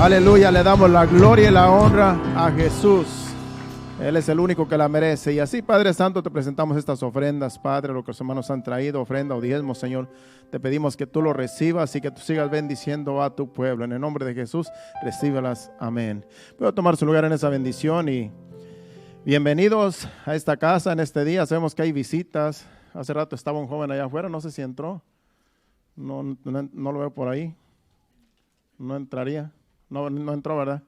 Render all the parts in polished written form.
Aleluya, le damos la gloria y la honra a Jesús. Él es el único que la merece. Y así, Padre Santo, te presentamos estas ofrendas, Padre, lo que los hermanos han traído, ofrenda o diezmo, Señor. Te pedimos que tú lo recibas y que tú sigas bendiciendo a tu pueblo. En el nombre de Jesús, recíbelas. Amén. Puedo tomar su lugar en esa bendición y bienvenidos a esta casa en este día. Sabemos que hay visitas. Hace rato estaba un joven allá afuera, no sé si entró. No lo veo por ahí. No entraría. No entró, ¿verdad?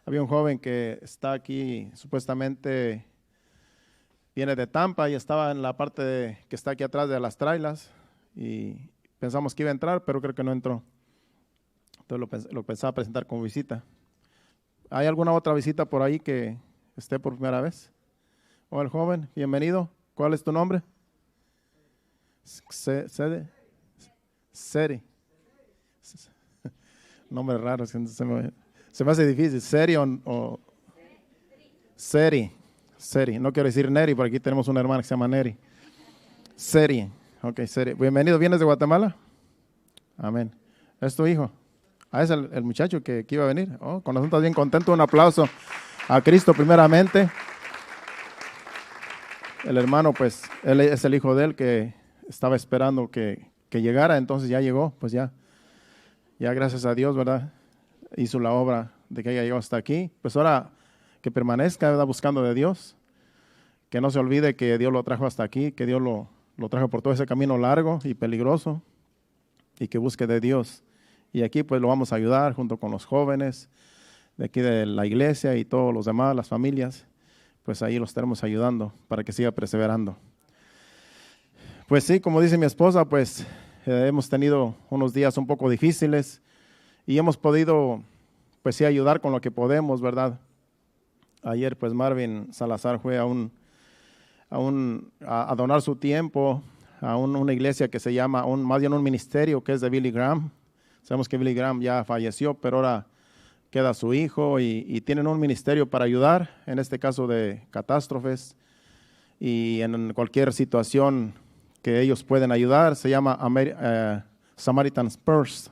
Había un joven que está aquí, supuestamente viene de Tampa y estaba en la parte que está aquí atrás de las trailas y pensamos que iba a entrar, pero creo que no entró. Entonces lo pensaba presentar como visita. ¿Hay alguna otra visita por ahí que esté por primera vez? O el joven, bienvenido. ¿Cuál es tu nombre? Seri. Nombre raro, se me hace difícil. Seri o Seri. No quiero decir Neri, por aquí tenemos una hermana que se llama Neri. Seri. Ok, Seri. Bienvenido. ¿Vienes de Guatemala? Amén. ¿Es tu hijo? Es el muchacho que iba a venir. Oh, con nosotros bien contento. Un aplauso a Cristo primeramente. El hermano, pues, él es el hijo de él que estaba esperando que llegara, entonces ya llegó, pues ya gracias a Dios, ¿verdad? Hizo la obra de que haya llegado hasta aquí. Pues ahora que permanezca, ¿verdad? Buscando de Dios. Que no se olvide que Dios lo trajo hasta aquí, que Dios lo trajo por todo ese camino largo y peligroso. Y que busque de Dios. Y aquí pues lo vamos a ayudar junto con los jóvenes de aquí de la iglesia y todos los demás, las familias. Pues ahí los estaremos ayudando para que siga perseverando. Pues sí, como dice mi esposa, pues hemos tenido unos días un poco difíciles y hemos podido, pues sí, ayudar con lo que podemos, ¿verdad? Ayer, pues Marvin Salazar fue a donar su tiempo a una iglesia que se llama, más bien un ministerio que es de Billy Graham. Sabemos que Billy Graham ya falleció, pero ahora queda su hijo y tienen un ministerio para ayudar, en este caso de catástrofes y en cualquier situación que ellos pueden ayudar. Se llama Samaritan's Purse.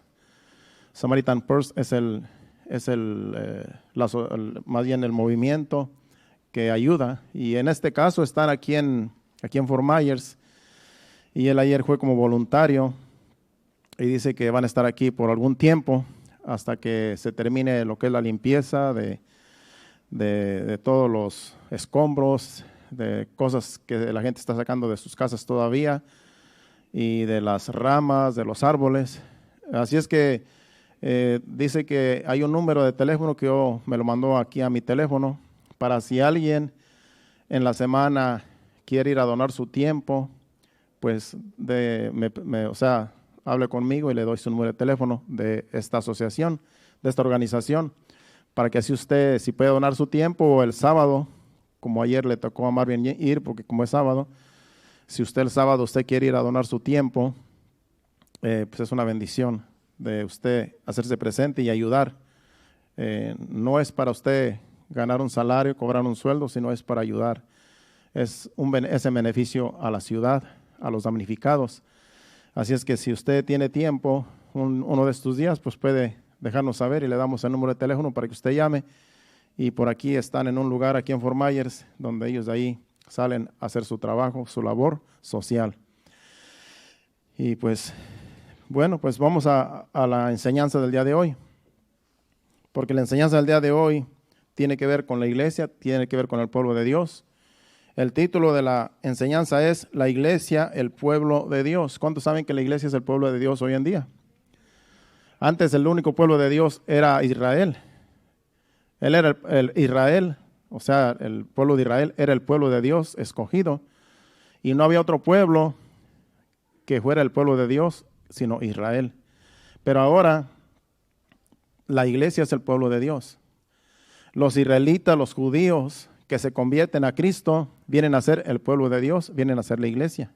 Samaritan Purse es más bien el movimiento que ayuda. Y en este caso están aquí en Fort Myers. Y él ayer fue como voluntario y dice que van a estar aquí por algún tiempo hasta que se termine lo que es la limpieza de todos los escombros, de cosas que la gente está sacando de sus casas todavía y de las ramas, de los árboles. Así es que dice que hay un número de teléfono que me lo mandó aquí a mi teléfono para si alguien en la semana quiere ir a donar su tiempo, pues hable conmigo y le doy su número de teléfono de esta asociación, de esta organización, para que así usted, si puede donar su tiempo el sábado, como ayer le tocó a Marvin ir, porque como es sábado, si usted el sábado quiere ir a donar su tiempo, pues es una bendición de usted hacerse presente y ayudar. No es para usted ganar un salario, cobrar un sueldo, sino es para ayudar. Es ese beneficio a la ciudad, a los damnificados. Así es que si usted tiene tiempo, uno de estos días, pues puede dejarnos saber y le damos el número de teléfono para que usted llame. Y por aquí están en un lugar aquí en Fort Myers, donde ellos de ahí salen a hacer su trabajo, su labor social. Y pues, bueno, pues vamos a la enseñanza del día de hoy. Porque la enseñanza del día de hoy tiene que ver con la iglesia, tiene que ver con el pueblo de Dios. El título de la enseñanza es La iglesia, el pueblo de Dios. ¿Cuántos saben que la iglesia es el pueblo de Dios hoy en día? Antes el único pueblo de Dios era Israel. Él era el Israel, o sea, el pueblo de Israel era el pueblo de Dios escogido. Y no había otro pueblo que fuera el pueblo de Dios, sino Israel. Pero ahora la iglesia es el pueblo de Dios. Los israelitas, los judíos que se convierten a Cristo, vienen a ser el pueblo de Dios, vienen a ser la iglesia.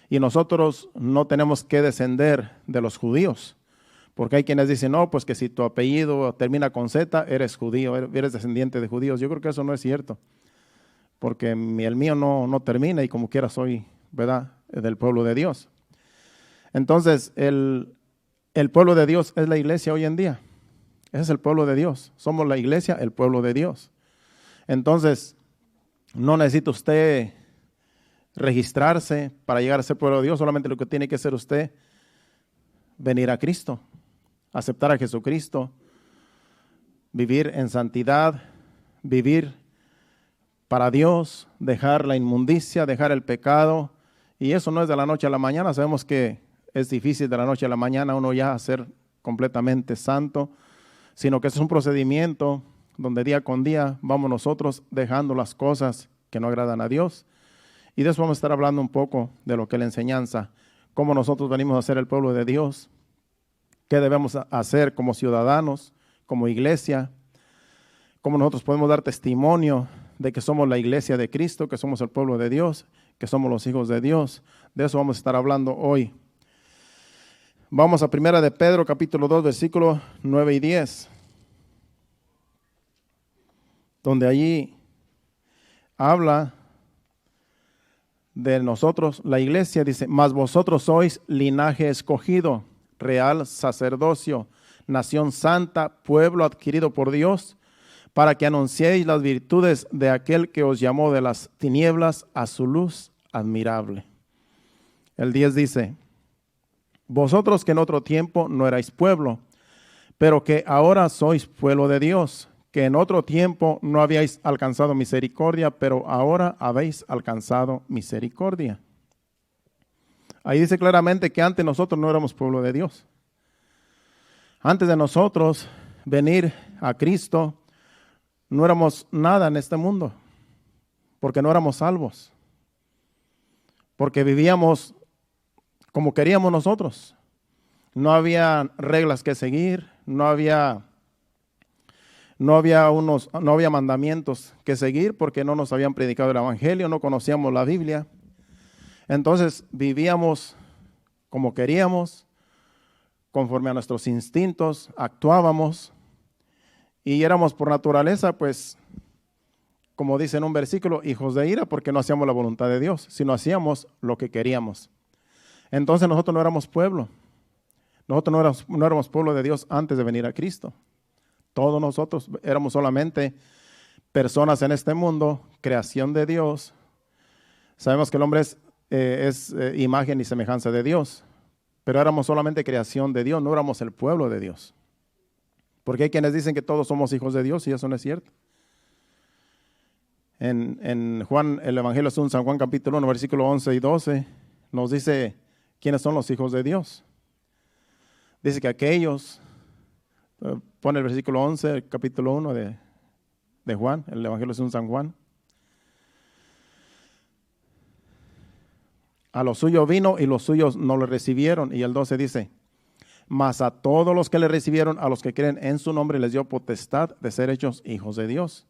Y nosotros no tenemos que descender de los judíos. Porque hay quienes dicen, no, pues que si tu apellido termina con Z, eres judío, eres descendiente de judíos. Yo creo que eso no es cierto, porque el mío no termina y como quiera soy, ¿verdad?, del pueblo de Dios. Entonces, el pueblo de Dios es la iglesia hoy en día. Ese es el pueblo de Dios. Somos la iglesia, el pueblo de Dios. Entonces, no necesita usted registrarse para llegar a ser pueblo de Dios. Solamente lo que tiene que hacer usted, venir a Cristo, aceptar a Jesucristo, vivir en santidad, vivir para Dios, dejar la inmundicia, dejar el pecado. Y eso no es de la noche a la mañana. Sabemos que es difícil de la noche a la mañana uno ya ser completamente santo, sino que es un procedimiento donde día con día vamos nosotros dejando las cosas que no agradan a Dios. Y de eso vamos a estar hablando un poco de lo que es la enseñanza, cómo nosotros venimos a ser el pueblo de Dios, qué debemos hacer como ciudadanos, como iglesia, cómo nosotros podemos dar testimonio de que somos la iglesia de Cristo, que somos el pueblo de Dios, que somos los hijos de Dios. De eso vamos a estar hablando hoy. Vamos a 1 de Pedro, capítulo 2, versículos 9 y 10, donde allí habla de nosotros, la iglesia, dice: mas vosotros sois linaje escogido, real sacerdocio, nación santa, pueblo adquirido por Dios, para que anunciéis las virtudes de aquel que os llamó de las tinieblas a su luz admirable. El 10 dice: vosotros que en otro tiempo no erais pueblo, pero que ahora sois pueblo de Dios, que en otro tiempo no habíais alcanzado misericordia, pero ahora habéis alcanzado misericordia. Ahí dice claramente que antes nosotros no éramos pueblo de Dios. Antes de nosotros venir a Cristo, no éramos nada en este mundo, porque no éramos salvos, porque vivíamos como queríamos nosotros. No había reglas que seguir, no había mandamientos que seguir, porque no nos habían predicado el evangelio, no conocíamos la Biblia. Entonces vivíamos como queríamos, conforme a nuestros instintos, actuábamos y éramos por naturaleza, pues, como dice en un versículo, hijos de ira, porque no hacíamos la voluntad de Dios, sino hacíamos lo que queríamos. Entonces nosotros no éramos pueblo. Nosotros no éramos pueblo de Dios antes de venir a Cristo. Todos nosotros éramos solamente personas en este mundo, creación de Dios. Sabemos que el hombre es imagen y semejanza de Dios, pero éramos solamente creación de Dios, no éramos el pueblo de Dios. Porque hay quienes dicen que todos somos hijos de Dios y eso no es cierto. En Juan, el Evangelio según San Juan capítulo 1, versículo 11 y 12, nos dice quiénes son los hijos de Dios. Dice que aquellos, pone el versículo 11, el capítulo 1 de Juan, el Evangelio según San Juan. A los suyos vino y los suyos no le recibieron. Y el 12 dice: mas a todos los que le recibieron, a los que creen en su nombre, les dio potestad de ser hechos hijos de Dios.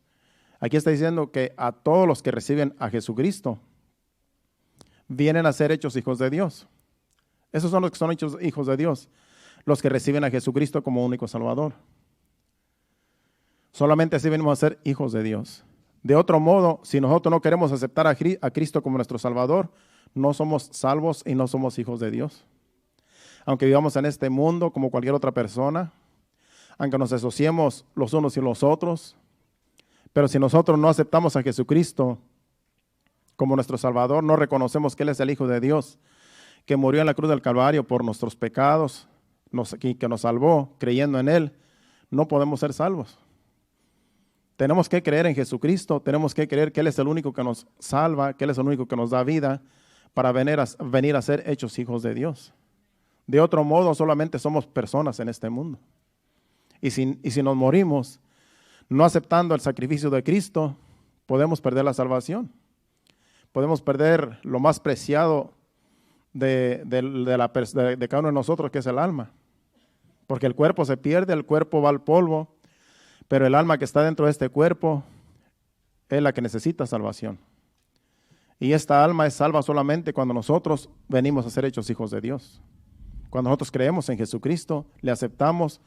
Aquí está diciendo que a todos los que reciben a Jesucristo vienen a ser hechos hijos de Dios. Esos son los que son hechos hijos de Dios, los que reciben a Jesucristo como único Salvador. Solamente así venimos a ser hijos de Dios. De otro modo, si nosotros no queremos aceptar a Cristo como nuestro Salvador, no somos salvos y no somos hijos de Dios. Aunque vivamos en este mundo como cualquier otra persona, aunque nos asociemos los unos y los otros, pero si nosotros no aceptamos a Jesucristo como nuestro Salvador, no reconocemos que Él es el Hijo de Dios, que murió en la cruz del Calvario por nuestros pecados, que nos salvó creyendo en Él, no podemos ser salvos. Tenemos que creer en Jesucristo, tenemos que creer que Él es el único que nos salva, que Él es el único que nos da vida para venir a ser hechos hijos de Dios. De otro modo, solamente somos personas en este mundo. Y si nos morimos no aceptando el sacrificio de Cristo, podemos perder la salvación. Podemos perder lo más preciado de cada uno de nosotros, que es el alma. Porque el cuerpo se pierde, el cuerpo va al polvo, pero el alma que está dentro de este cuerpo es la que necesita salvación. Y esta alma es salva solamente cuando nosotros venimos a ser hechos hijos de Dios. Cuando nosotros creemos en Jesucristo, le aceptamos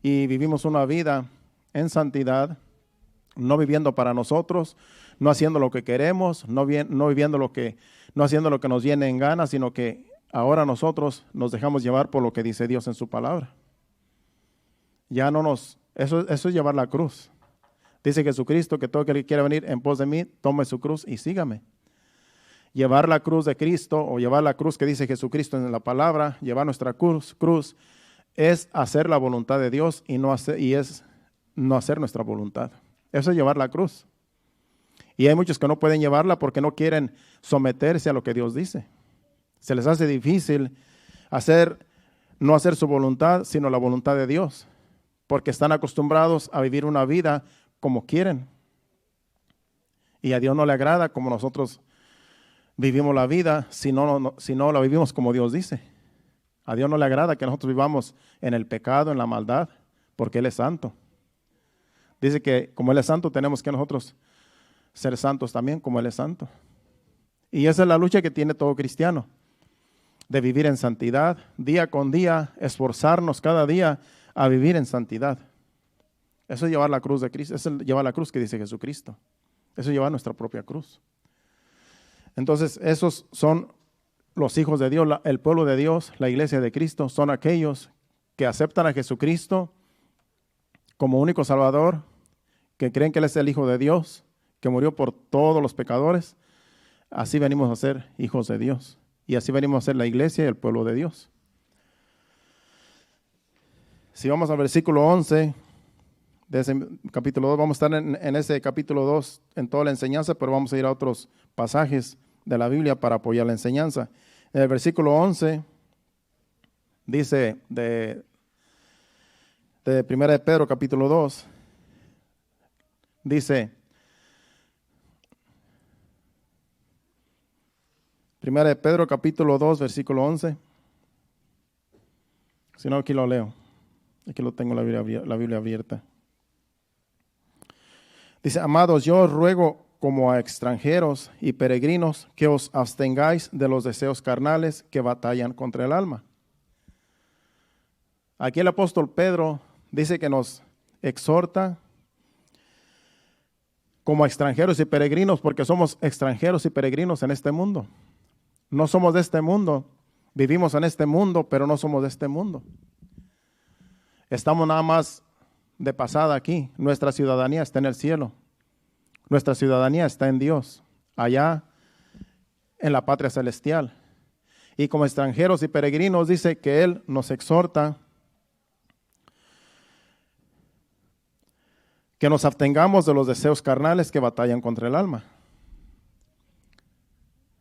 y vivimos una vida en santidad, no viviendo para nosotros, no haciendo lo que queremos, no haciendo lo que nos viene en gana, sino que ahora nosotros nos dejamos llevar por lo que dice Dios en su palabra. Ya no nos Eso es llevar la cruz. Dice Jesucristo que todo aquel que quiera venir en pos de mí, tome su cruz y sígame. Llevar la cruz de Cristo, o llevar la cruz que dice Jesucristo en la palabra, llevar nuestra cruz es hacer la voluntad de Dios y no hacer nuestra voluntad. Eso es llevar la cruz. Y hay muchos que no pueden llevarla porque no quieren someterse a lo que Dios dice. Se les hace difícil no hacer su voluntad, sino la voluntad de Dios, porque están acostumbrados a vivir una vida como quieren. Y a Dios no le agrada como nosotros vivimos la vida, si no la vivimos como Dios dice. A Dios no le agrada que nosotros vivamos en el pecado, en la maldad, porque Él es santo. Dice que como Él es santo, tenemos que nosotros ser santos también como Él es santo. Y esa es la lucha que tiene todo cristiano, de vivir en santidad, día con día, esforzarnos cada día a vivir en santidad. Eso es llevar la cruz de Cristo, eso es llevar la cruz que dice Jesucristo. Eso es llevar nuestra propia cruz. Entonces, esos son los hijos de Dios, el pueblo de Dios, la iglesia de Cristo, son aquellos que aceptan a Jesucristo como único Salvador, que creen que Él es el Hijo de Dios, que murió por todos los pecadores. Así venimos a ser hijos de Dios. Y así venimos a ser la iglesia y el pueblo de Dios. Si vamos al versículo 11 de ese capítulo 2, vamos a estar en ese capítulo 2 en toda la enseñanza, pero vamos a ir a otros pasajes de la Biblia para apoyar la enseñanza. En el versículo 11 dice de 1 de Pedro capítulo 2, dice, 1 de Pedro capítulo 2 versículo 11, si no aquí lo leo, aquí lo tengo la Biblia abierta. Dice, amados, yo os ruego como a extranjeros y peregrinos que os abstengáis de los deseos carnales que batallan contra el alma. Aquí el apóstol Pedro dice que nos exhorta como a extranjeros y peregrinos, porque somos extranjeros y peregrinos en este mundo. No somos de este mundo, vivimos en este mundo, pero no somos de este mundo. Estamos nada más de pasada aquí. Nuestra ciudadanía está en el cielo. Nuestra ciudadanía está en Dios, allá en la patria celestial. Y como extranjeros y peregrinos dice que Él nos exhorta que nos abstengamos de los deseos carnales que batallan contra el alma.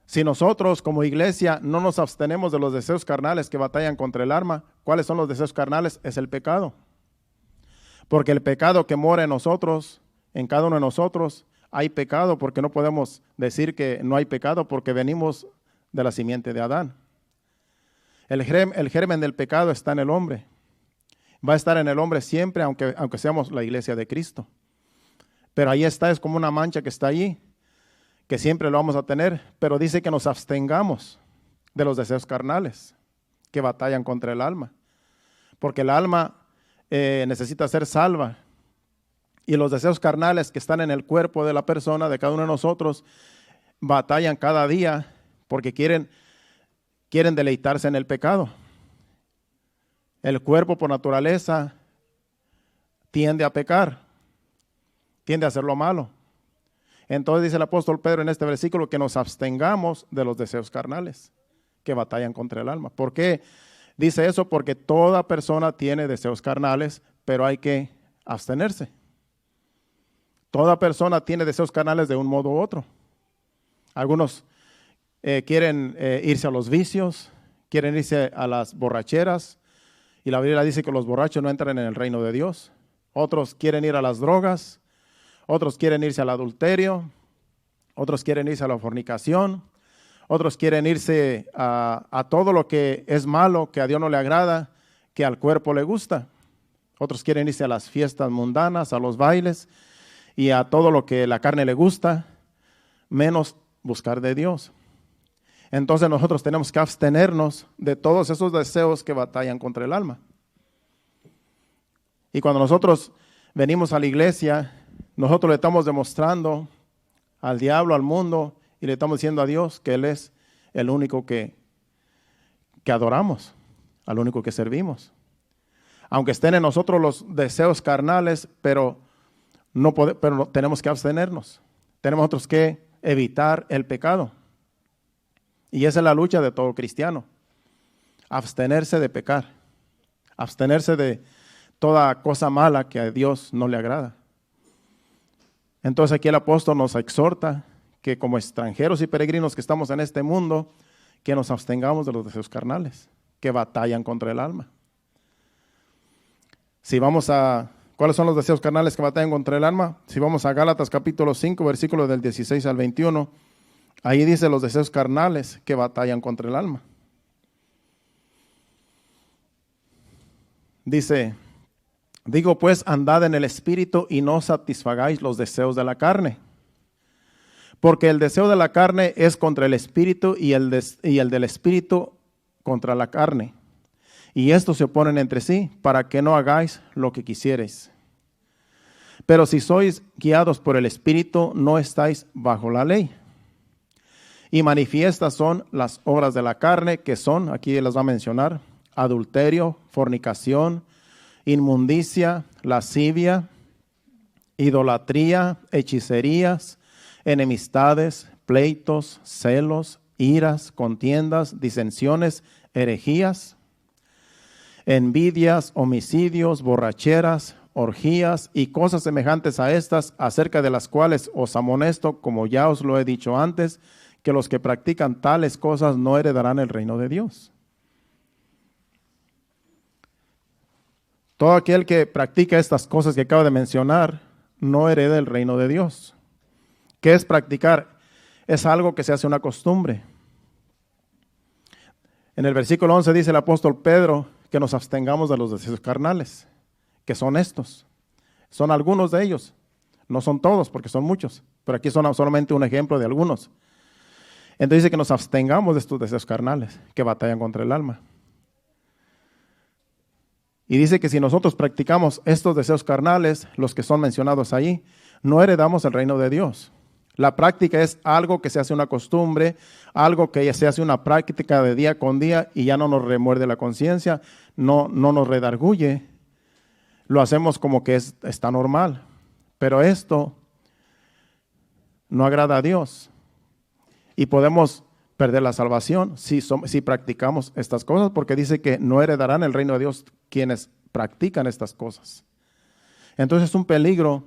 Si nosotros como iglesia no nos abstenemos de los deseos carnales que batallan contra el alma, ¿cuáles son los deseos carnales? Es el pecado. Porque el pecado que mora en nosotros, en cada uno de nosotros, hay pecado, porque no podemos decir que no hay pecado porque venimos de la simiente de Adán. El germen del pecado está en el hombre. Va a estar en el hombre siempre, aunque seamos la iglesia de Cristo. Pero ahí está, es como una mancha que está allí, que siempre lo vamos a tener, pero dice que nos abstengamos de los deseos carnales que batallan contra el alma. Porque el alma necesita ser salva. Y los deseos carnales que están en el cuerpo de la persona, de cada uno de nosotros, batallan cada día porque quieren deleitarse en el pecado. El cuerpo por naturaleza tiende a pecar, tiende a hacer lo malo. Entonces dice el apóstol Pedro en este versículo que nos abstengamos de los deseos carnales que batallan contra el alma. ¿Por qué dice eso? Porque toda persona tiene deseos carnales, pero hay que abstenerse. Toda persona tiene deseos carnales de un modo u otro. Algunos quieren irse a los vicios, quieren irse a las borracheras, y la Biblia dice que los borrachos no entran en el reino de Dios. Otros quieren ir a las drogas, otros quieren irse al adulterio, otros quieren irse a la fornicación, otros quieren irse a todo lo que es malo, que a Dios no le agrada, que al cuerpo le gusta. Otros quieren irse a las fiestas mundanas, a los bailes y a todo lo que la carne le gusta, menos buscar de Dios. Entonces nosotros tenemos que abstenernos de todos esos deseos que batallan contra el alma. Y cuando nosotros venimos a la iglesia, nosotros le estamos demostrando al diablo, al mundo, y le estamos diciendo a Dios que Él es el único que adoramos, al único que servimos. Aunque estén en nosotros los deseos carnales, pero tenemos que abstenernos. Tenemos nosotros que evitar el pecado. Y esa es la lucha de todo cristiano. Abstenerse de pecar. Abstenerse de toda cosa mala que a Dios no le agrada. Entonces aquí el apóstol nos exhorta que como extranjeros y peregrinos que estamos en este mundo, que nos abstengamos de los deseos carnales, que batallan contra el alma. ¿Cuáles son los deseos carnales que batallan contra el alma? Si vamos a Gálatas capítulo 5, versículos del 16 al 21, ahí dice los deseos carnales que batallan contra el alma. Dice, digo pues, andad en el espíritu y no satisfagáis los deseos de la carne. Porque el deseo de la carne es contra el espíritu y el del espíritu contra la carne. Y estos se oponen entre sí para que no hagáis lo que quisierais. Pero si sois guiados por el espíritu, no estáis bajo la ley. Y manifiestas son las obras de la carne, que son, aquí las va a mencionar, adulterio, fornicación, inmundicia, lascivia, idolatría, hechicerías, enemistades, pleitos, celos, iras, contiendas, disensiones, herejías, envidias, homicidios, borracheras, orgías y cosas semejantes a estas, acerca de las cuales os amonesto, como ya os lo he dicho antes, que los que practican tales cosas no heredarán el reino de Dios. Todo aquel que practica estas cosas que acabo de mencionar no hereda el reino de Dios. ¿Qué es practicar? Es algo que se hace una costumbre. En el versículo 11 dice el apóstol Pedro que nos abstengamos de los deseos carnales, que son estos. Son algunos de ellos. No son todos, porque son muchos, pero aquí son solamente un ejemplo de algunos. Entonces dice que nos abstengamos de estos deseos carnales que batallan contra el alma. Y dice que si nosotros practicamos estos deseos carnales, los que son mencionados ahí, no heredamos el reino de Dios. La práctica es algo que se hace una costumbre, algo que se hace una práctica de día con día y ya no nos remuerde la conciencia, no nos redarguye. Lo hacemos como que está normal. Pero esto no agrada a Dios. Y podemos perder la salvación si practicamos estas cosas, porque dice que no heredarán el reino de Dios quienes practican estas cosas. Entonces es un peligro.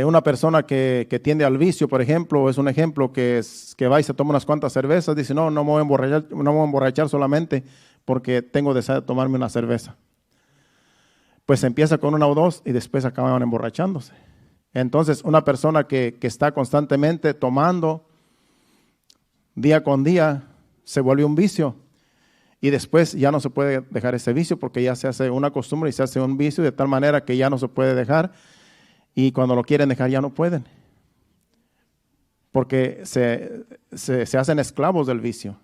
Una persona que tiende al vicio, por ejemplo, es un ejemplo que va y se toma unas cuantas cervezas, dice, no me voy a emborrachar solamente porque tengo deseo de tomarme una cerveza. Pues empieza con una o dos y después acaban emborrachándose. Entonces, una persona que está constantemente tomando día con día, se vuelve un vicio. Y después ya no se puede dejar ese vicio porque ya se hace una costumbre y se hace un vicio de tal manera que ya no se puede dejar. Y cuando lo quieren dejar ya no pueden. Porque se hacen esclavos del vicio.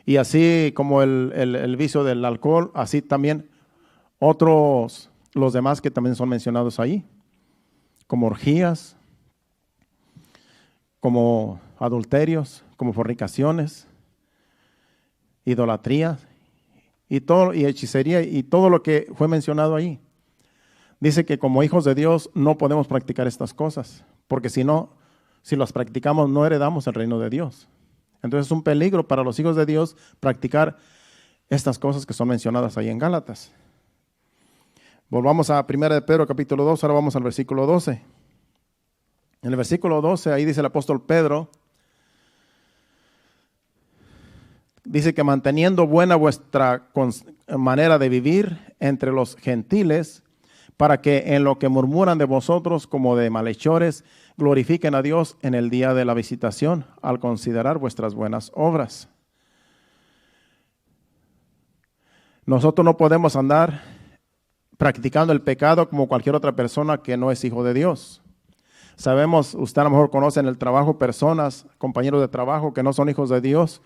Y así como el vicio del alcohol, así también los demás que también son mencionados ahí. Como orgías, como adulterios, como fornicaciones, idolatría y hechicería y todo lo que fue mencionado ahí. Dice que como hijos de Dios no podemos practicar estas cosas, porque si las practicamos no heredamos el reino de Dios. Entonces es un peligro para los hijos de Dios practicar estas cosas que son mencionadas ahí en Gálatas. Volvamos a 1 de Pedro capítulo 2, ahora vamos al versículo 12. En el versículo 12 ahí dice el apóstol Pedro, dice que manteniendo buena vuestra manera de vivir entre los gentiles, para que en lo que murmuran de vosotros como de malhechores, glorifiquen a Dios en el día de la visitación, al considerar vuestras buenas obras. Nosotros no podemos andar practicando el pecado como cualquier otra persona que no es hijo de Dios. Sabemos, usted a lo mejor conoce en el trabajo personas, compañeros de trabajo que no son hijos de Dios,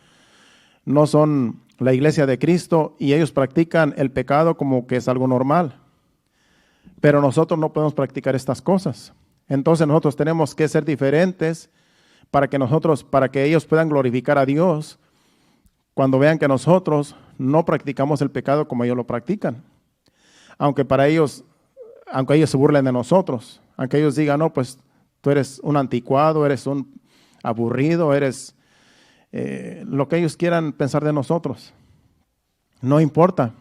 no son la iglesia de Cristo y ellos practican el pecado como que es algo normal. Pero nosotros no podemos practicar estas cosas. Entonces nosotros tenemos que ser diferentes para que ellos puedan glorificar a Dios cuando vean que nosotros no practicamos el pecado como ellos lo practican. aunque ellos se burlen de nosotros, aunque ellos digan, no, pues tú eres un anticuado, eres un aburrido, eres lo que ellos quieran pensar de nosotros. No importa,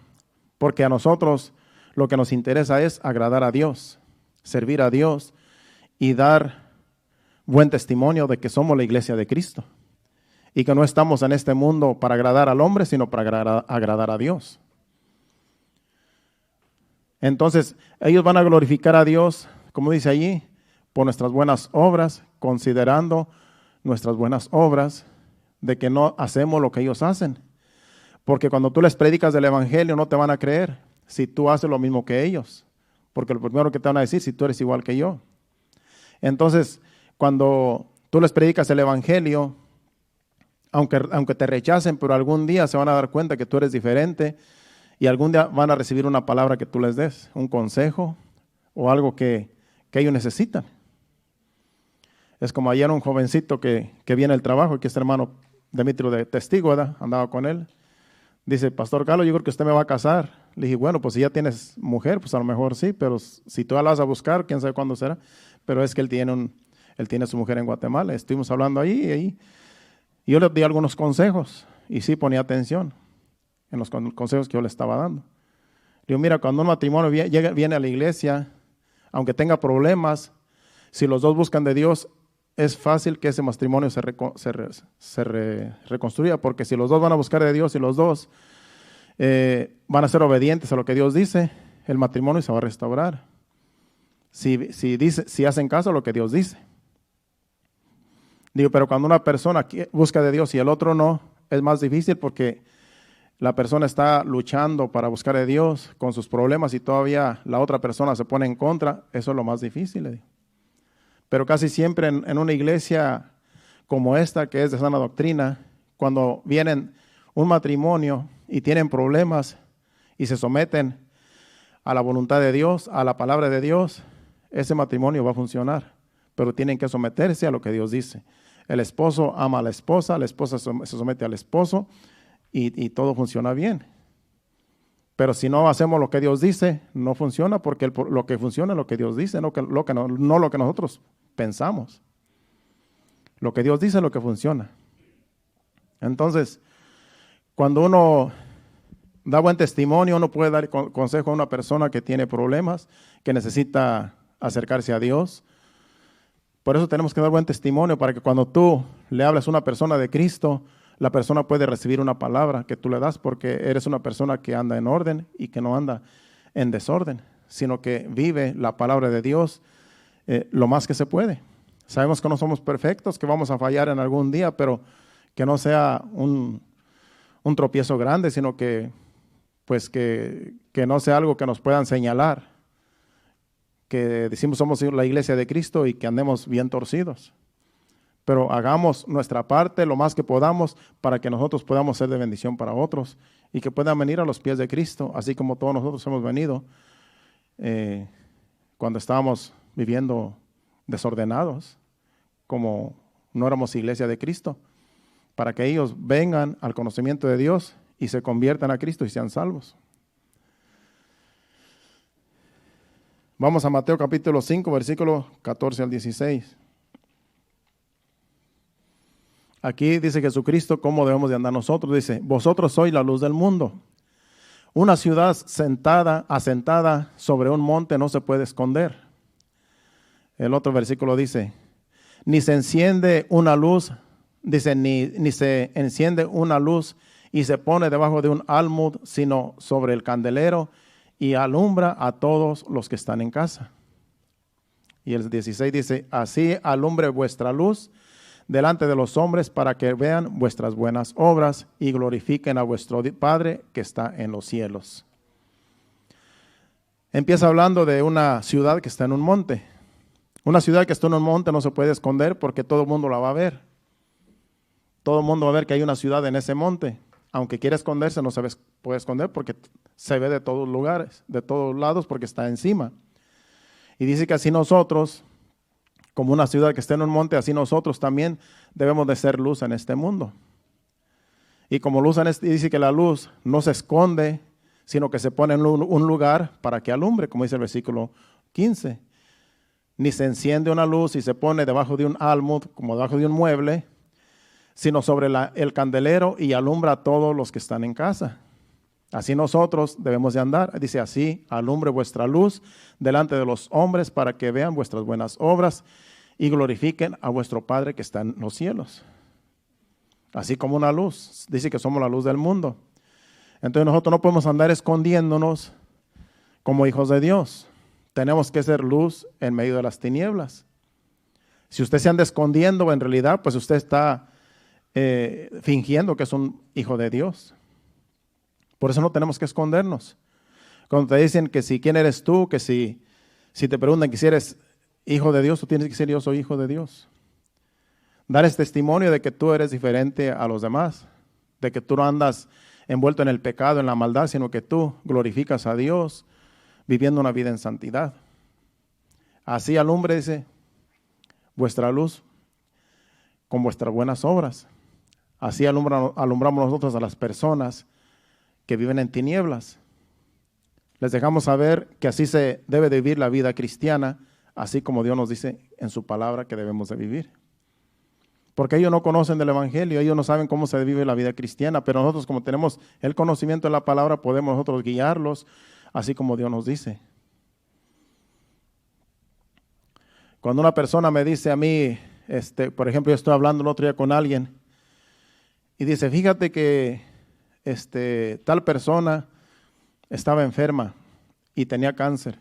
porque a nosotros lo que nos interesa es agradar a Dios, servir a Dios y dar buen testimonio de que somos la iglesia de Cristo y que no estamos en este mundo para agradar al hombre, sino para agradar a Dios. Entonces, ellos van a glorificar a Dios, como dice allí, por nuestras buenas obras, considerando nuestras buenas obras, de que no hacemos lo que ellos hacen. Porque cuando tú les predicas del evangelio no te van a creer si tú haces lo mismo que ellos. Porque lo primero que te van a decir, si tú eres igual que yo. Entonces, cuando tú les predicas el evangelio, aunque te rechacen, pero algún día se van a dar cuenta que tú eres diferente y algún día van a recibir una palabra que tú les des, un consejo o algo que ellos necesitan. Es como ayer un jovencito que viene al trabajo, que este hermano Demetrio de testigo, ¿verdad? Andaba con él. Dice, Pastor Carlos, yo creo que usted me va a casar. Le dije, bueno, pues si ya tienes mujer, pues a lo mejor sí, pero si tú la vas a buscar, quién sabe cuándo será. Pero es que él tiene su mujer en Guatemala. Estuvimos hablando ahí. Y yo le di algunos consejos y sí ponía atención en los consejos que yo le estaba dando. Le digo, mira, cuando un matrimonio viene a la iglesia, aunque tenga problemas, si los dos buscan de Dios, es fácil que ese matrimonio se reconstruya, porque si los dos van a buscar de Dios y los dos van a ser obedientes a lo que Dios dice, el matrimonio se va a restaurar. Si hacen caso a lo que Dios dice. Digo, pero cuando una persona busca de Dios y el otro no, es más difícil porque la persona está luchando para buscar de Dios con sus problemas y todavía la otra persona se pone en contra. Eso es lo más difícil, le digo. Pero casi siempre en una iglesia como esta, que es de sana doctrina, cuando vienen un matrimonio y tienen problemas y se someten a la voluntad de Dios, a la palabra de Dios, ese matrimonio va a funcionar. Pero tienen que someterse a lo que Dios dice. El esposo ama a la esposa se somete al esposo y todo funciona bien. Pero si no hacemos lo que Dios dice, no funciona, porque lo que funciona es lo que Dios dice, no lo que nosotros pensamos. Lo que Dios dice es lo que funciona. Entonces, cuando uno da buen testimonio, uno puede dar consejo a una persona que tiene problemas, que necesita acercarse a Dios. Por eso tenemos que dar buen testimonio, para que cuando tú le hables a una persona de Cristo, la persona puede recibir una palabra que tú le das, porque eres una persona que anda en orden y que no anda en desorden, sino que vive la palabra de Dios lo más que se puede. Sabemos que no somos perfectos, que vamos a fallar en algún día, pero que no sea un tropiezo grande, sino que no sea algo que nos puedan señalar, que decimos somos la iglesia de Cristo y que andemos bien torcidos. Pero hagamos nuestra parte lo más que podamos para que nosotros podamos ser de bendición para otros y que puedan venir a los pies de Cristo, así como todos nosotros hemos venido cuando estábamos viviendo desordenados, como no éramos iglesia de Cristo, para que ellos vengan al conocimiento de Dios y se conviertan a Cristo y sean salvos. Vamos a Mateo capítulo 5, versículo 14 al 16. Aquí dice Jesucristo cómo debemos de andar nosotros. Dice, vosotros sois la luz del mundo. Una ciudad asentada sobre un monte no se puede esconder. El otro versículo dice, ni se enciende una luz, dice, ni se enciende una luz y se pone debajo de un almud, sino sobre el candelero y alumbra a todos los que están en casa. Y el 16 dice, así alumbre vuestra luz delante de los hombres para que vean vuestras buenas obras y glorifiquen a vuestro Padre que está en los cielos. Empieza hablando de una ciudad que está en un monte. Una ciudad que está en un monte no se puede esconder porque todo el mundo la va a ver. Todo el mundo va a ver que hay una ciudad en ese monte. Aunque quiera esconderse, no se puede esconder porque se ve de todos lugares, de todos lados, porque está encima. Y dice que así nosotros, como una ciudad que está en un monte, así nosotros también debemos de ser luz en este mundo. Y como luz dice que la luz no se esconde, sino que se pone en un lugar para que alumbre, como dice el versículo 15. Ni se enciende una luz y se pone debajo de un almud, como debajo de un mueble, sino sobre el candelero y alumbra a todos los que están en casa. Así nosotros debemos de andar. Dice así, alumbre vuestra luz delante de los hombres para que vean vuestras buenas obras y glorifiquen a vuestro Padre que está en los cielos. Así como una luz. Dice que somos la luz del mundo. Entonces nosotros no podemos andar escondiéndonos como hijos de Dios. Tenemos que ser luz en medio de las tinieblas. Si usted se anda escondiendo, en realidad, pues usted está fingiendo que es un hijo de Dios. Por eso no tenemos que escondernos. Cuando te dicen que si quién eres tú, que si te preguntan que si eres hijo de Dios, tú tienes que decir yo soy hijo de Dios. Dar ese testimonio de que tú eres diferente a los demás, de que tú no andas envuelto en el pecado, en la maldad, sino que tú glorificas a Dios viviendo una vida en santidad. Así alumbre, dice, vuestra luz con vuestras buenas obras. Así alumbramos nosotros a las personas que viven en tinieblas. Les dejamos saber que así se debe de vivir la vida cristiana, así como Dios nos dice en su palabra que debemos de vivir. Porque ellos no conocen del Evangelio, ellos no saben cómo se vive la vida cristiana, pero nosotros como tenemos el conocimiento de la palabra, podemos nosotros guiarlos, así como Dios nos dice. Cuando una persona me dice a mí, por ejemplo, yo estoy hablando el otro día con alguien, y dice, fíjate que tal persona estaba enferma y tenía cáncer.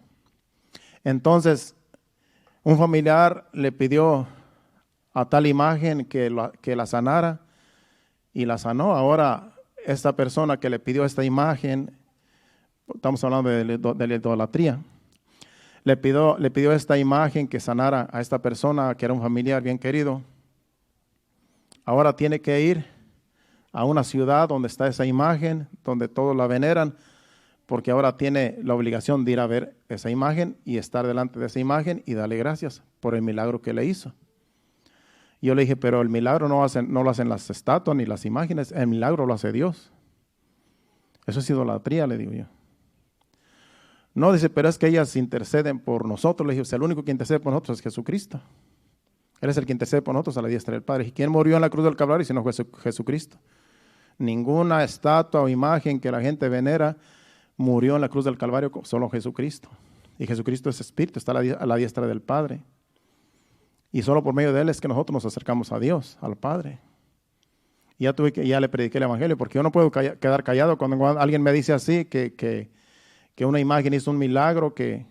Entonces, un familiar le pidió a tal imagen que la sanara y la sanó. Ahora, esta persona que le pidió esta imagen, estamos hablando de la idolatría, le pidió esta imagen que sanara a esta persona que era un familiar bien querido. Ahora tiene que ir a una ciudad donde está esa imagen, donde todos la veneran, porque ahora tiene la obligación de ir a ver esa imagen y estar delante de esa imagen y darle gracias por el milagro que le hizo. Y yo le dije, pero el milagro no lo hacen las estatuas ni las imágenes, el milagro lo hace Dios. Eso es idolatría, le digo yo. No, dice, pero es que ellas interceden por nosotros. Le dije, el único que intercede por nosotros es Jesucristo. Él es el que intercede por nosotros a la diestra del Padre. ¿Y quién murió en la cruz del Calvario sino Jesucristo? Ninguna estatua o imagen que la gente venera murió en la cruz del Calvario, solo Jesucristo. Y Jesucristo es Espíritu, está a la diestra del Padre. Y solo por medio de Él es que nosotros nos acercamos a Dios, al Padre. Y ya le prediqué el Evangelio, porque yo no puedo quedar callado cuando alguien me dice así, que una imagen hizo un milagro, que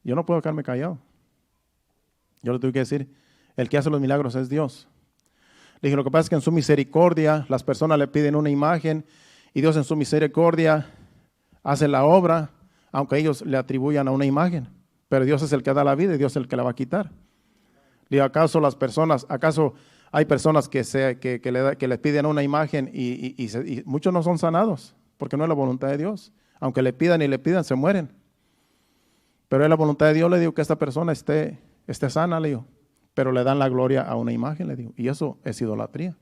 yo no puedo quedarme callado. Yo le tuve que decir, el que hace los milagros es Dios. Le dije, lo que pasa es que en su misericordia las personas le piden una imagen y Dios en su misericordia hace la obra, aunque ellos le atribuyan a una imagen. Pero Dios es el que da la vida y Dios es el que la va a quitar. Le digo, ¿acaso hay personas que le piden una imagen y muchos no son sanados? Porque no es la voluntad de Dios. Aunque le pidan y le pidan, se mueren. Pero es la voluntad de Dios, le digo, que esta persona esté sana, le digo. Pero le dan la gloria a una imagen, le digo. Y eso es idolatría.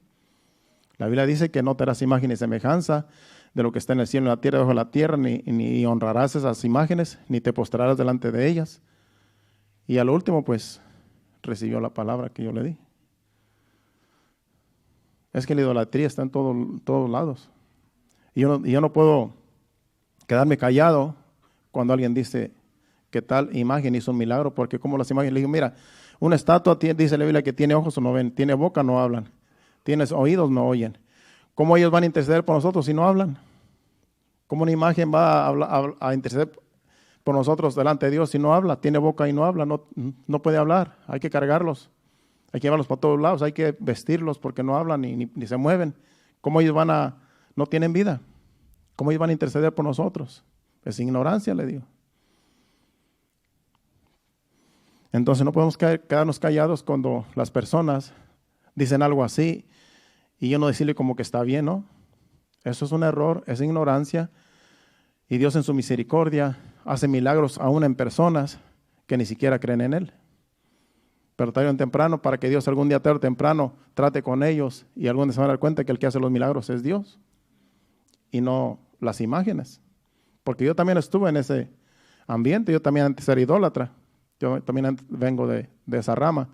La Biblia dice que no te harás imagen ni semejanza de lo que está en el cielo, en la tierra, debajo de la tierra, ni honrarás esas imágenes, ni te postrarás delante de ellas. Y al último, pues, recibió la palabra que yo le di. Es que la idolatría está en todos lados. Y yo no puedo quedarme callado cuando alguien dice que tal imagen hizo un milagro, porque como las imágenes, le digo, mira, una estatua dice la Biblia que tiene ojos o no ven, tiene boca no hablan, tiene oídos no oyen. ¿Cómo ellos van a interceder por nosotros si no hablan? ¿Cómo una imagen va a interceder por nosotros delante de Dios si no habla? Tiene boca y no habla, no puede hablar, hay que cargarlos, hay que llevarlos para todos lados, hay que vestirlos porque no hablan ni se mueven. ¿Cómo ellos no tienen vida? ¿Cómo ellos van a interceder por nosotros? Es ignorancia, le digo. Entonces no podemos quedarnos callados cuando las personas dicen algo así y yo no decirle como que está bien, ¿no? Eso es un error, es ignorancia. Y Dios en su misericordia hace milagros aún en personas que ni siquiera creen en Él. Pero tarde o temprano, para que Dios algún día tarde o temprano trate con ellos y algún día se van a dar cuenta que el que hace los milagros es Dios y no las imágenes. porque yo también estuve en ese ambiente, yo también antes era idólatra, yo también vengo de esa rama.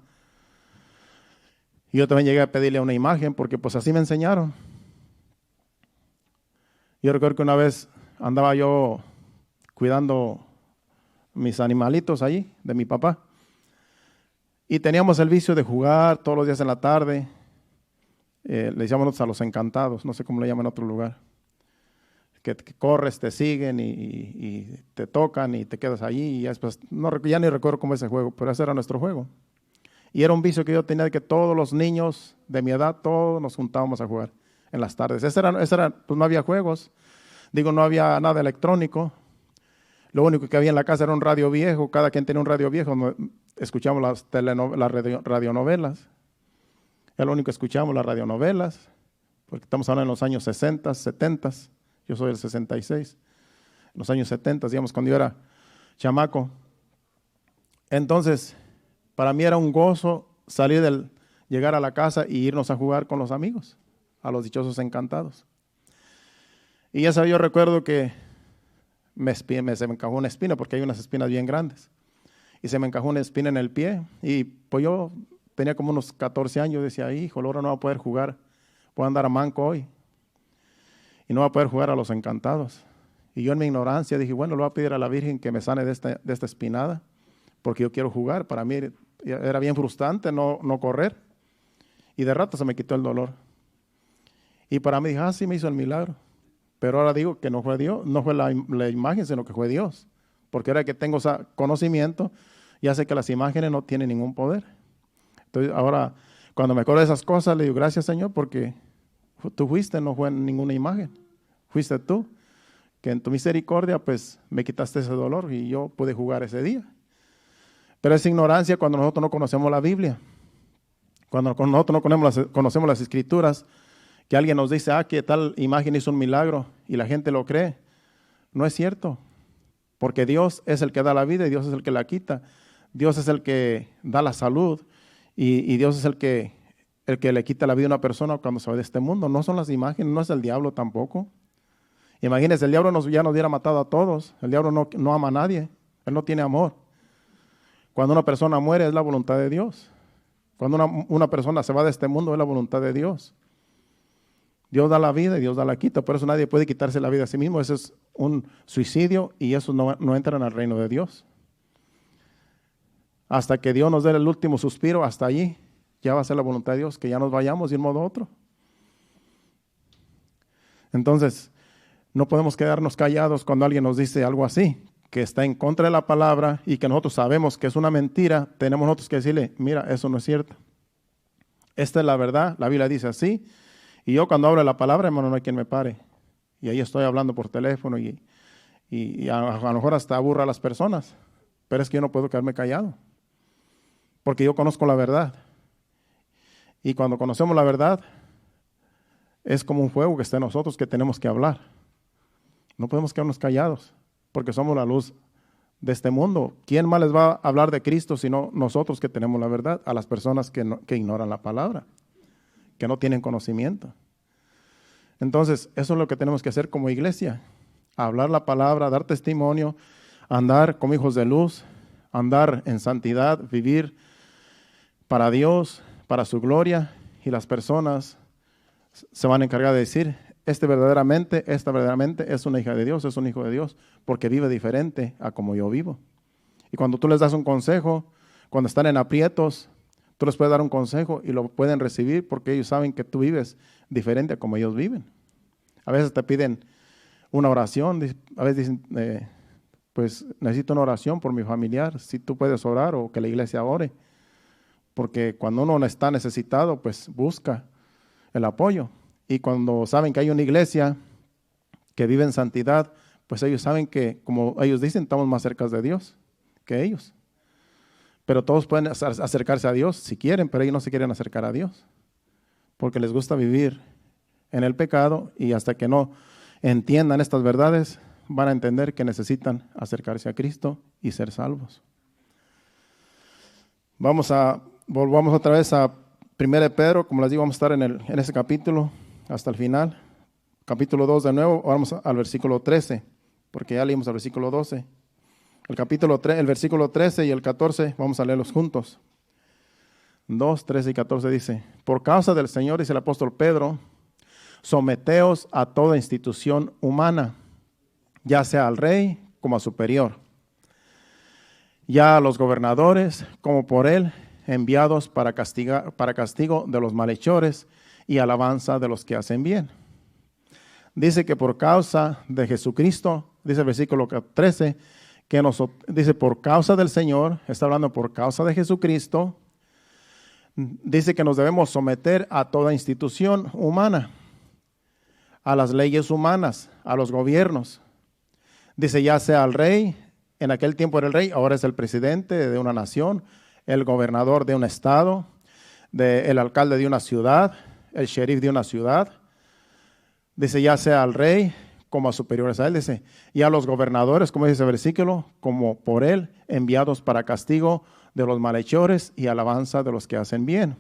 Y yo también llegué a pedirle una imagen, porque pues así me enseñaron. Yo recuerdo que una vez andaba yo cuidando mis animalitos allí, de mi papá. Y teníamos el vicio de jugar todos los días en la tarde. Le decíamos nosotros a los encantados, no sé cómo le llaman en otro lugar. Que corres, te siguen y te tocan y te quedas allí. Y ya, después, ya ni recuerdo cómo es ese juego, pero ese era nuestro juego. Y era un vicio que yo tenía de que todos los niños de mi edad, todos nos juntábamos a jugar en las tardes. Pues no había juegos, no había nada electrónico. Lo único que había en la casa era un radio viejo, cada quien tenía un radio viejo, escuchamos las radionovelas. Era lo único que escuchamos, las radionovelas, porque estamos hablando en los años 60, 70, yo soy del 66, en los años 70, digamos, cuando yo era chamaco. Entonces, para mí era un gozo llegar a la casa y irnos a jugar con los amigos, a los dichosos encantados. Y esa yo recuerdo que se me encajó una espina, porque hay unas espinas bien grandes. Y se me encajó una espina en el pie. Y pues yo tenía como unos 14 años, decía, hijo, ahora no voy a poder jugar, voy a andar a manco hoy. Y no voy a poder jugar a los encantados. Y yo en mi ignorancia dije, bueno, le voy a pedir a la Virgen que me sane de esta espinada, porque yo quiero jugar. Para mí era bien frustrante no correr. Y de rato se me quitó el dolor. Y para mí dije, sí me hizo el milagro. Pero ahora digo que no fue Dios, no fue la imagen, sino que fue Dios. Porque ahora que tengo ese conocimiento, ya sé que las imágenes no tienen ningún poder. Entonces ahora, cuando me acuerdo de esas cosas, le digo, gracias Señor, porque tú fuiste, no fue ninguna imagen. Fuiste tú, que en tu misericordia, pues, me quitaste ese dolor y yo pude jugar ese día. Pero es ignorancia cuando nosotros no conocemos la Biblia. Cuando nosotros no conocemos las Escrituras, que alguien nos dice, que tal imagen hizo un milagro y la gente lo cree. No es cierto, porque Dios es el que da la vida y Dios es el que la quita. Dios es el que da la salud y Dios es el que le quita la vida a una persona cuando se va de este mundo. No son las imágenes, no es el diablo tampoco. Imagínense, el diablo ya nos hubiera matado a todos. El diablo no ama a nadie, él no tiene amor. Cuando una persona muere es la voluntad de Dios. Cuando una persona se va de este mundo es la voluntad de Dios. Dios da la vida y Dios da la quita, por eso nadie puede quitarse la vida a sí mismo. Eso es un suicidio y eso no entra en el reino de Dios. Hasta que Dios nos dé el último suspiro, hasta allí ya va a ser la voluntad de Dios, que ya nos vayamos de un modo a otro. Entonces, no podemos quedarnos callados cuando alguien nos dice algo así, que está en contra de la palabra y que nosotros sabemos que es una mentira. Tenemos nosotros que decirle, mira, eso no es cierto. Esta es la verdad, la Biblia dice así. Y yo cuando hablo la palabra, hermano, no hay quien me pare. Y ahí estoy hablando por teléfono y a lo mejor hasta aburra a las personas. Pero es que yo no puedo quedarme callado. Porque yo conozco la verdad. Y cuando conocemos la verdad, es como un fuego que está en nosotros que tenemos que hablar. No podemos quedarnos callados, porque somos la luz de este mundo. ¿Quién más les va a hablar de Cristo sino nosotros que tenemos la verdad? A las personas que ignoran la palabra, que no tienen conocimiento. Entonces, eso es lo que tenemos que hacer como iglesia. Hablar la palabra, dar testimonio, andar como hijos de luz, andar en santidad, vivir para Dios, para su gloria, y las personas se van a encargar de decir, esta verdaderamente es una hija de Dios, es un hijo de Dios, porque vive diferente a como yo vivo. Y cuando tú les das un consejo, cuando están en aprietos, tú les puedes dar un consejo y lo pueden recibir porque ellos saben que tú vives diferente a como ellos viven. A veces te piden una oración, a veces dicen, pues necesito una oración por mi familiar, si tú puedes orar o que la iglesia ore. Porque cuando uno está necesitado, pues busca el apoyo. Y cuando saben que hay una iglesia que vive en santidad, pues ellos saben que, como ellos dicen, estamos más cerca de Dios que ellos. Pero todos pueden acercarse a Dios si quieren, pero ellos no se quieren acercar a Dios. Porque les gusta vivir en el pecado y hasta que no entiendan estas verdades, van a entender que necesitan acercarse a Cristo y ser salvos. Volvamos otra vez a 1 Pedro, como les digo, vamos a estar en ese capítulo hasta el final. Capítulo 2 de nuevo, vamos al versículo 13. porque ya leímos el versículo 12. El capítulo 3, el versículo 13 y el 14, vamos a leerlos juntos. 2, 13 y 14 dice: por causa del Señor, dice el apóstol Pedro, someteos a toda institución humana, ya sea al rey como a superior, ya a los gobernadores como por él enviados para castigo de los malhechores y alabanza de los que hacen bien. Dice que por causa de Jesucristo, dice el versículo 13, dice por causa del Señor, está hablando por causa de Jesucristo, dice que nos debemos someter a toda institución humana, a las leyes humanas, a los gobiernos. Dice ya sea al rey, en aquel tiempo era el rey, ahora es el presidente de una nación, el gobernador de un estado, el alcalde de una ciudad, el sheriff de una ciudad. Dice ya sea al rey como a superiores a él, dice, y a los gobernadores, como dice el versículo, como por él, enviados para castigo de los malhechores y alabanza de los que hacen bien.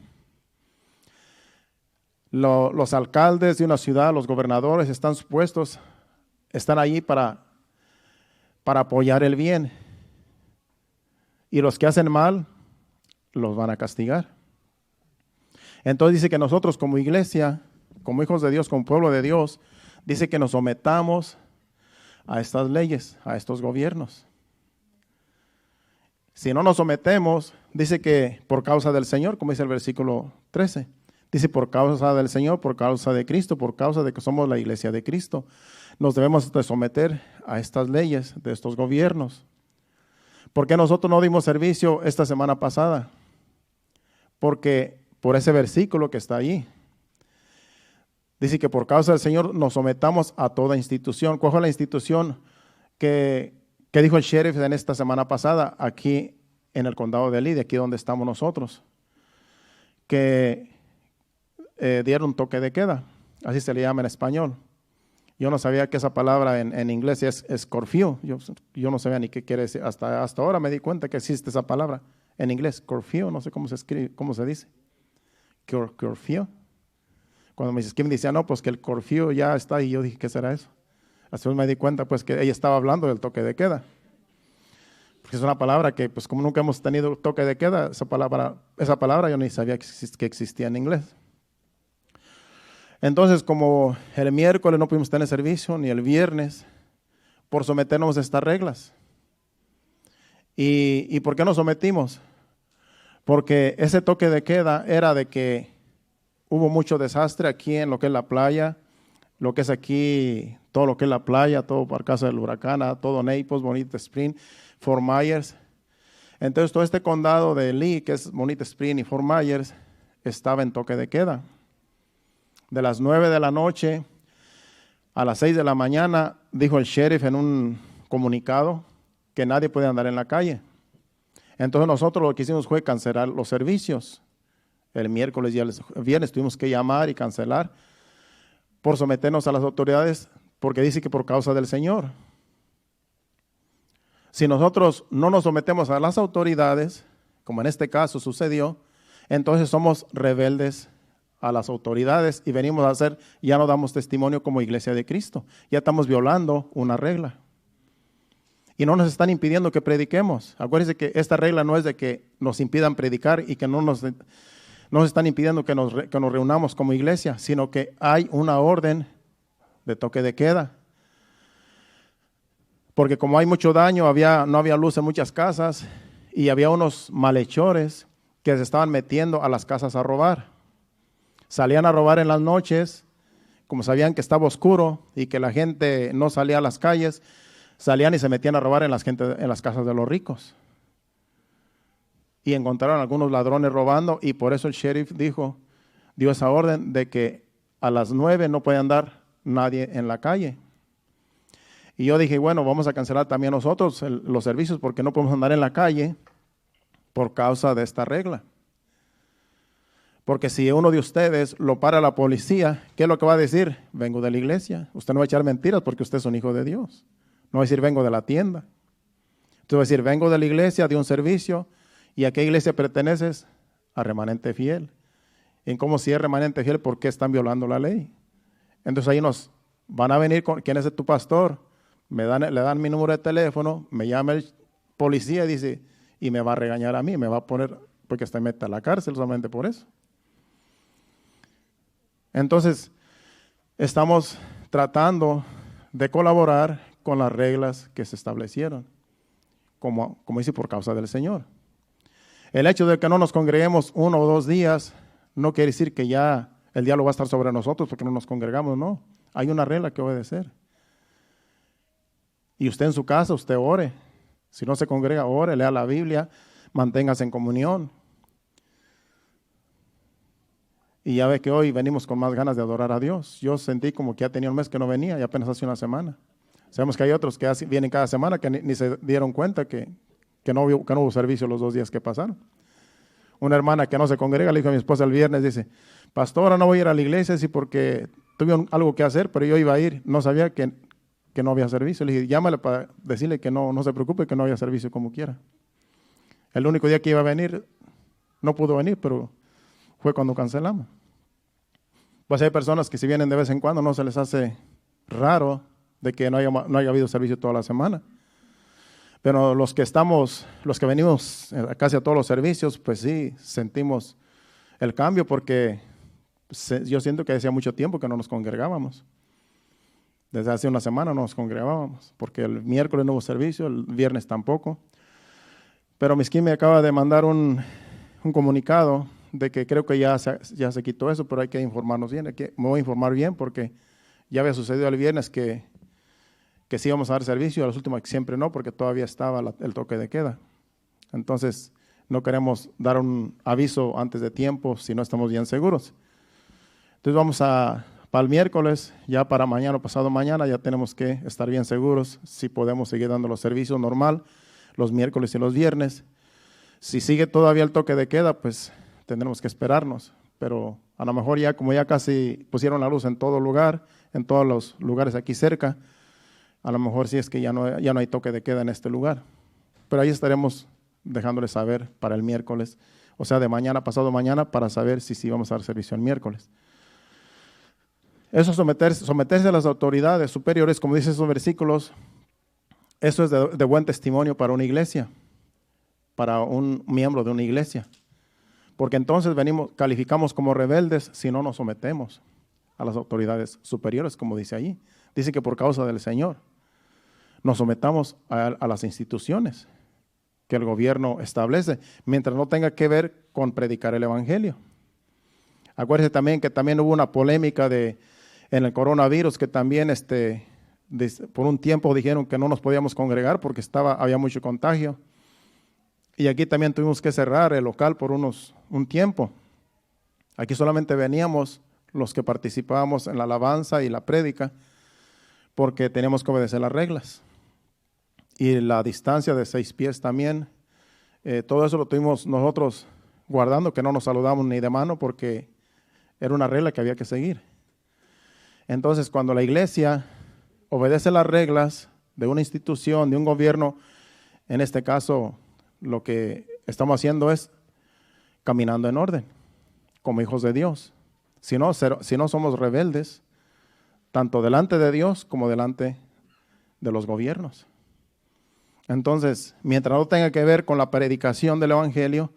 Los alcaldes de una ciudad, los gobernadores están allí para apoyar el bien. Y los que hacen mal, los van a castigar. Entonces dice que nosotros como iglesia, como hijos de Dios, como pueblo de Dios, dice que nos sometamos a estas leyes, a estos gobiernos. Si no nos sometemos, dice que por causa del Señor, como dice el versículo 13, dice por causa del Señor, por causa de Cristo, por causa de que somos la iglesia de Cristo, nos debemos de someter a estas leyes de estos gobiernos. ¿Por qué nosotros no dimos servicio esta semana pasada? Porque por ese versículo que está ahí. Dice que por causa del Señor nos sometamos a toda institución. ¿Cuál fue la institución que dijo el sheriff en esta semana pasada aquí en el condado de Lee, aquí donde estamos nosotros? Que dieron un toque de queda, así se le llama en español. Yo no sabía que esa palabra en inglés es curfew. Yo no sabía ni qué quiere decir. Hasta ahora me di cuenta que existe esa palabra en inglés, curfew, no sé cómo se escribe, cómo se dice. Curfew. Cuando Mrs. Kim decía, no, pues que el curfew ya está, y yo dije, ¿qué será eso? Así me di cuenta, pues, que ella estaba hablando del toque de queda. Porque es una palabra que, pues, como nunca hemos tenido toque de queda, esa palabra yo ni sabía que existía en inglés. Entonces, como el miércoles no pudimos tener servicio, ni el viernes, por someternos a estas reglas. ¿Y por qué nos sometimos? Porque ese toque de queda era de que hubo mucho desastre aquí en lo que es la playa, lo que es aquí, todo lo que es la playa, todo por causa del huracán, todo Naples, Bonita Spring, Fort Myers. Entonces todo este condado de Lee, que es Bonita Spring y Fort Myers, estaba en toque de queda. De las 9 de la noche a las 6 de la mañana, dijo el sheriff en un comunicado que nadie puede andar en la calle. Entonces nosotros lo que hicimos fue cancelar los servicios. El miércoles y el viernes tuvimos que llamar y cancelar por someternos a las autoridades, porque dice que por causa del Señor. Si nosotros no nos sometemos a las autoridades, como en este caso sucedió, entonces somos rebeldes a las autoridades y venimos a hacer, ya no damos testimonio como iglesia de Cristo. Ya estamos violando una regla. Y no nos están impidiendo que prediquemos. Acuérdense que esta regla no es de que nos impidan predicar y que no nos están impidiendo que nos reunamos como iglesia, sino que hay una orden de toque de queda. Porque como hay mucho daño, no había luz en muchas casas y había unos malhechores que se estaban metiendo a las casas a robar. Salían a robar en las noches, como sabían que estaba oscuro y que la gente no salía a las calles, salían y se metían a robar en las casas de los ricos. Y encontraron algunos ladrones robando y por eso el sheriff dio esa orden de que a las 9 no puede andar nadie en la calle. Y yo dije, bueno, vamos a cancelar también nosotros los servicios porque no podemos andar en la calle por causa de esta regla. Porque si uno de ustedes lo para la policía, ¿qué es lo que va a decir? Vengo de la iglesia. Usted no va a echar mentiras porque usted es un hijo de Dios. No va a decir vengo de la tienda. Usted va a decir vengo de la iglesia, de un servicio. ¿Y a qué iglesia perteneces? A remanente fiel. ¿Y cómo si es remanente fiel? ¿Por qué están violando la ley? Entonces ahí nos van a venir con, ¿quién es tu pastor? le dan mi número de teléfono, me llama el policía y dice, y me va a regañar a mí, me va a poner, porque hasta me mete a la cárcel solamente por eso. Entonces, estamos tratando de colaborar con las reglas que se establecieron, como dice, por causa del Señor. El hecho de que no nos congreguemos 1 o 2 días no quiere decir que ya el diablo va a estar sobre nosotros porque no nos congregamos, no. Hay una regla que obedecer. Y usted en su casa, usted ore. Si no se congrega, ore, lea la Biblia, manténgase en comunión. Y ya ve que hoy venimos con más ganas de adorar a Dios. Yo sentí como que ya tenía un mes que no venía y apenas hace una semana. Sabemos que hay otros que vienen cada semana que ni se dieron cuenta que no hubo servicio los 2 días que pasaron. Una hermana que no se congrega le dijo a mi esposa el viernes, dice, pastora, no voy a ir a la iglesia, sí, porque tuve algo que hacer, pero yo iba a ir. No sabía que no había servicio. Le dije, llámale para decirle que no se preocupe, que no había servicio como quiera. El único día que iba a venir, no pudo venir, pero fue cuando cancelamos. Pues hay personas que si vienen de vez en cuando no se les hace raro de que no haya habido servicio toda la semana. Pero los que venimos casi a todos los servicios, pues sí, sentimos el cambio porque yo siento que hacía mucho tiempo que no nos congregábamos. Desde hace una semana no nos congregábamos, porque el miércoles no hubo servicio, el viernes tampoco. Pero Miskin me acaba de mandar un comunicado de que creo que ya se quitó eso, pero hay que informarnos bien. Me voy a informar bien porque ya había sucedido el viernes que sí íbamos a dar servicio, a las últimas que siempre no, porque todavía estaba el toque de queda. Entonces, no queremos dar un aviso antes de tiempo si no estamos bien seguros. Entonces vamos para el miércoles, ya para mañana o pasado mañana, ya tenemos que estar bien seguros si podemos seguir dando los servicios normal, los miércoles y los viernes. Si sigue todavía el toque de queda, pues tendremos que esperarnos. Pero a lo mejor ya, como ya casi pusieron la luz en todo lugar, en todos los lugares aquí cerca, a lo mejor sí es que ya no hay toque de queda en este lugar. Pero ahí estaremos dejándoles saber para el miércoles, o sea, de mañana, pasado mañana, para saber si vamos a dar servicio el miércoles. Eso, someterse a las autoridades superiores, como dicen esos versículos, eso es de buen testimonio para una iglesia, para un miembro de una iglesia. Porque entonces calificamos como rebeldes si no nos sometemos a las autoridades superiores, como dice allí. Dice que por causa del Señor nos sometamos a las instituciones que el gobierno establece, mientras no tenga que ver con predicar el evangelio. Acuérdense también que también hubo una polémica en el coronavirus, que también por un tiempo dijeron que no nos podíamos congregar porque había mucho contagio. Y aquí también tuvimos que cerrar el local por un tiempo. Aquí solamente veníamos los que participábamos en la alabanza y la prédica, porque teníamos que obedecer las reglas. Y la distancia de 6 pies también, todo eso lo tuvimos nosotros guardando, que no nos saludamos ni de mano, porque era una regla que había que seguir. Entonces, cuando la iglesia obedece las reglas de una institución, de un gobierno, en este caso, lo que estamos haciendo es caminando en orden, como hijos de Dios. Si no somos rebeldes, tanto delante de Dios como delante de los gobiernos. Entonces, mientras no tenga que ver con la predicación del evangelio,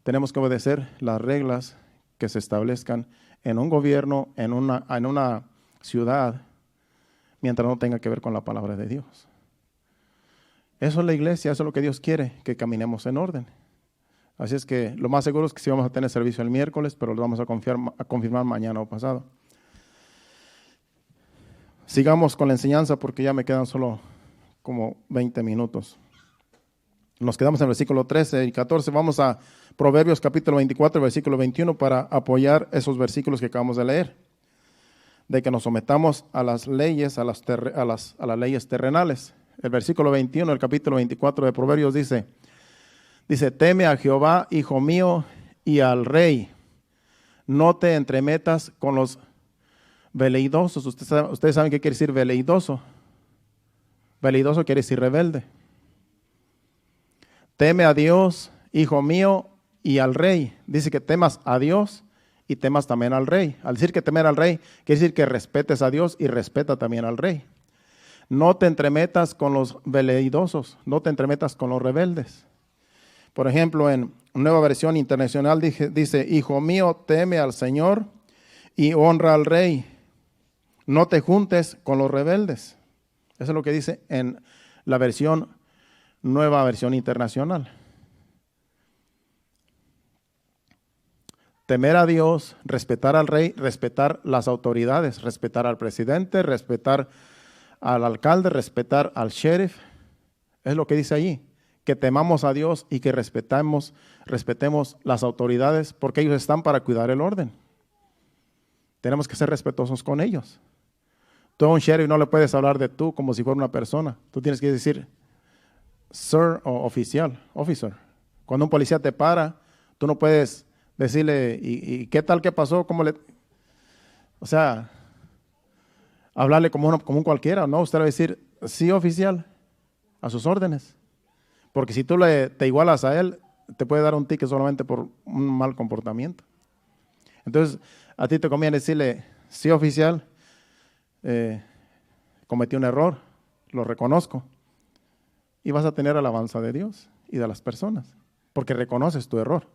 tenemos que obedecer las reglas que se establezcan en un gobierno, en una ciudad, mientras no tenga que ver con la palabra de Dios. Eso es la iglesia, eso es lo que Dios quiere, que caminemos en orden. Así es que lo más seguro es que sí vamos a tener servicio el miércoles, pero lo vamos a confirmar mañana o pasado. Sigamos con la enseñanza porque ya me quedan solo como 20 minutos. Nos quedamos en el versículo 13 y 14. Vamos a Proverbios capítulo 24, versículo 21 para apoyar esos versículos que acabamos de leer. De que nos sometamos a las leyes, a las leyes terrenales. El versículo 21 del capítulo 24 de Proverbios dice, teme a Jehová, hijo mío, y al rey. No te entremetas con los veleidosos. Ustedes saben qué quiere decir veleidoso. Veleidoso quiere decir rebelde. Teme a Dios, hijo mío, y al rey. Dice que temas a Dios y temas también al rey. Al decir que temer al rey, quiere decir que respetes a Dios y respeta también al rey. No te entremetas con los veleidosos, no te entremetas con los rebeldes. Por ejemplo, en Nueva Versión Internacional dice, hijo mío, teme al Señor y honra al Rey. No te juntes con los rebeldes. Eso es lo que dice en la Nueva Versión Internacional. Temer a Dios, respetar al Rey, respetar las autoridades, respetar al presidente, respetar al alcalde, respetar al sheriff. Es lo que dice allí, que temamos a Dios y que respetemos las autoridades porque ellos están para cuidar el orden. Tenemos que ser respetuosos con ellos. Tú a un sheriff no le puedes hablar de tú como si fuera una persona. Tú tienes que decir sir o officer. Cuando un policía te para, tú no puedes decirle, ¿y qué tal, qué pasó? O sea, hablarle como un cualquiera, ¿no? Usted va a decir, sí, oficial, a sus órdenes. Porque si tú te igualas a él, te puede dar un ticket solamente por un mal comportamiento. Entonces, a ti te conviene decirle, sí, oficial, cometí un error, lo reconozco. Y vas a tener alabanza de Dios y de las personas, porque reconoces tu error.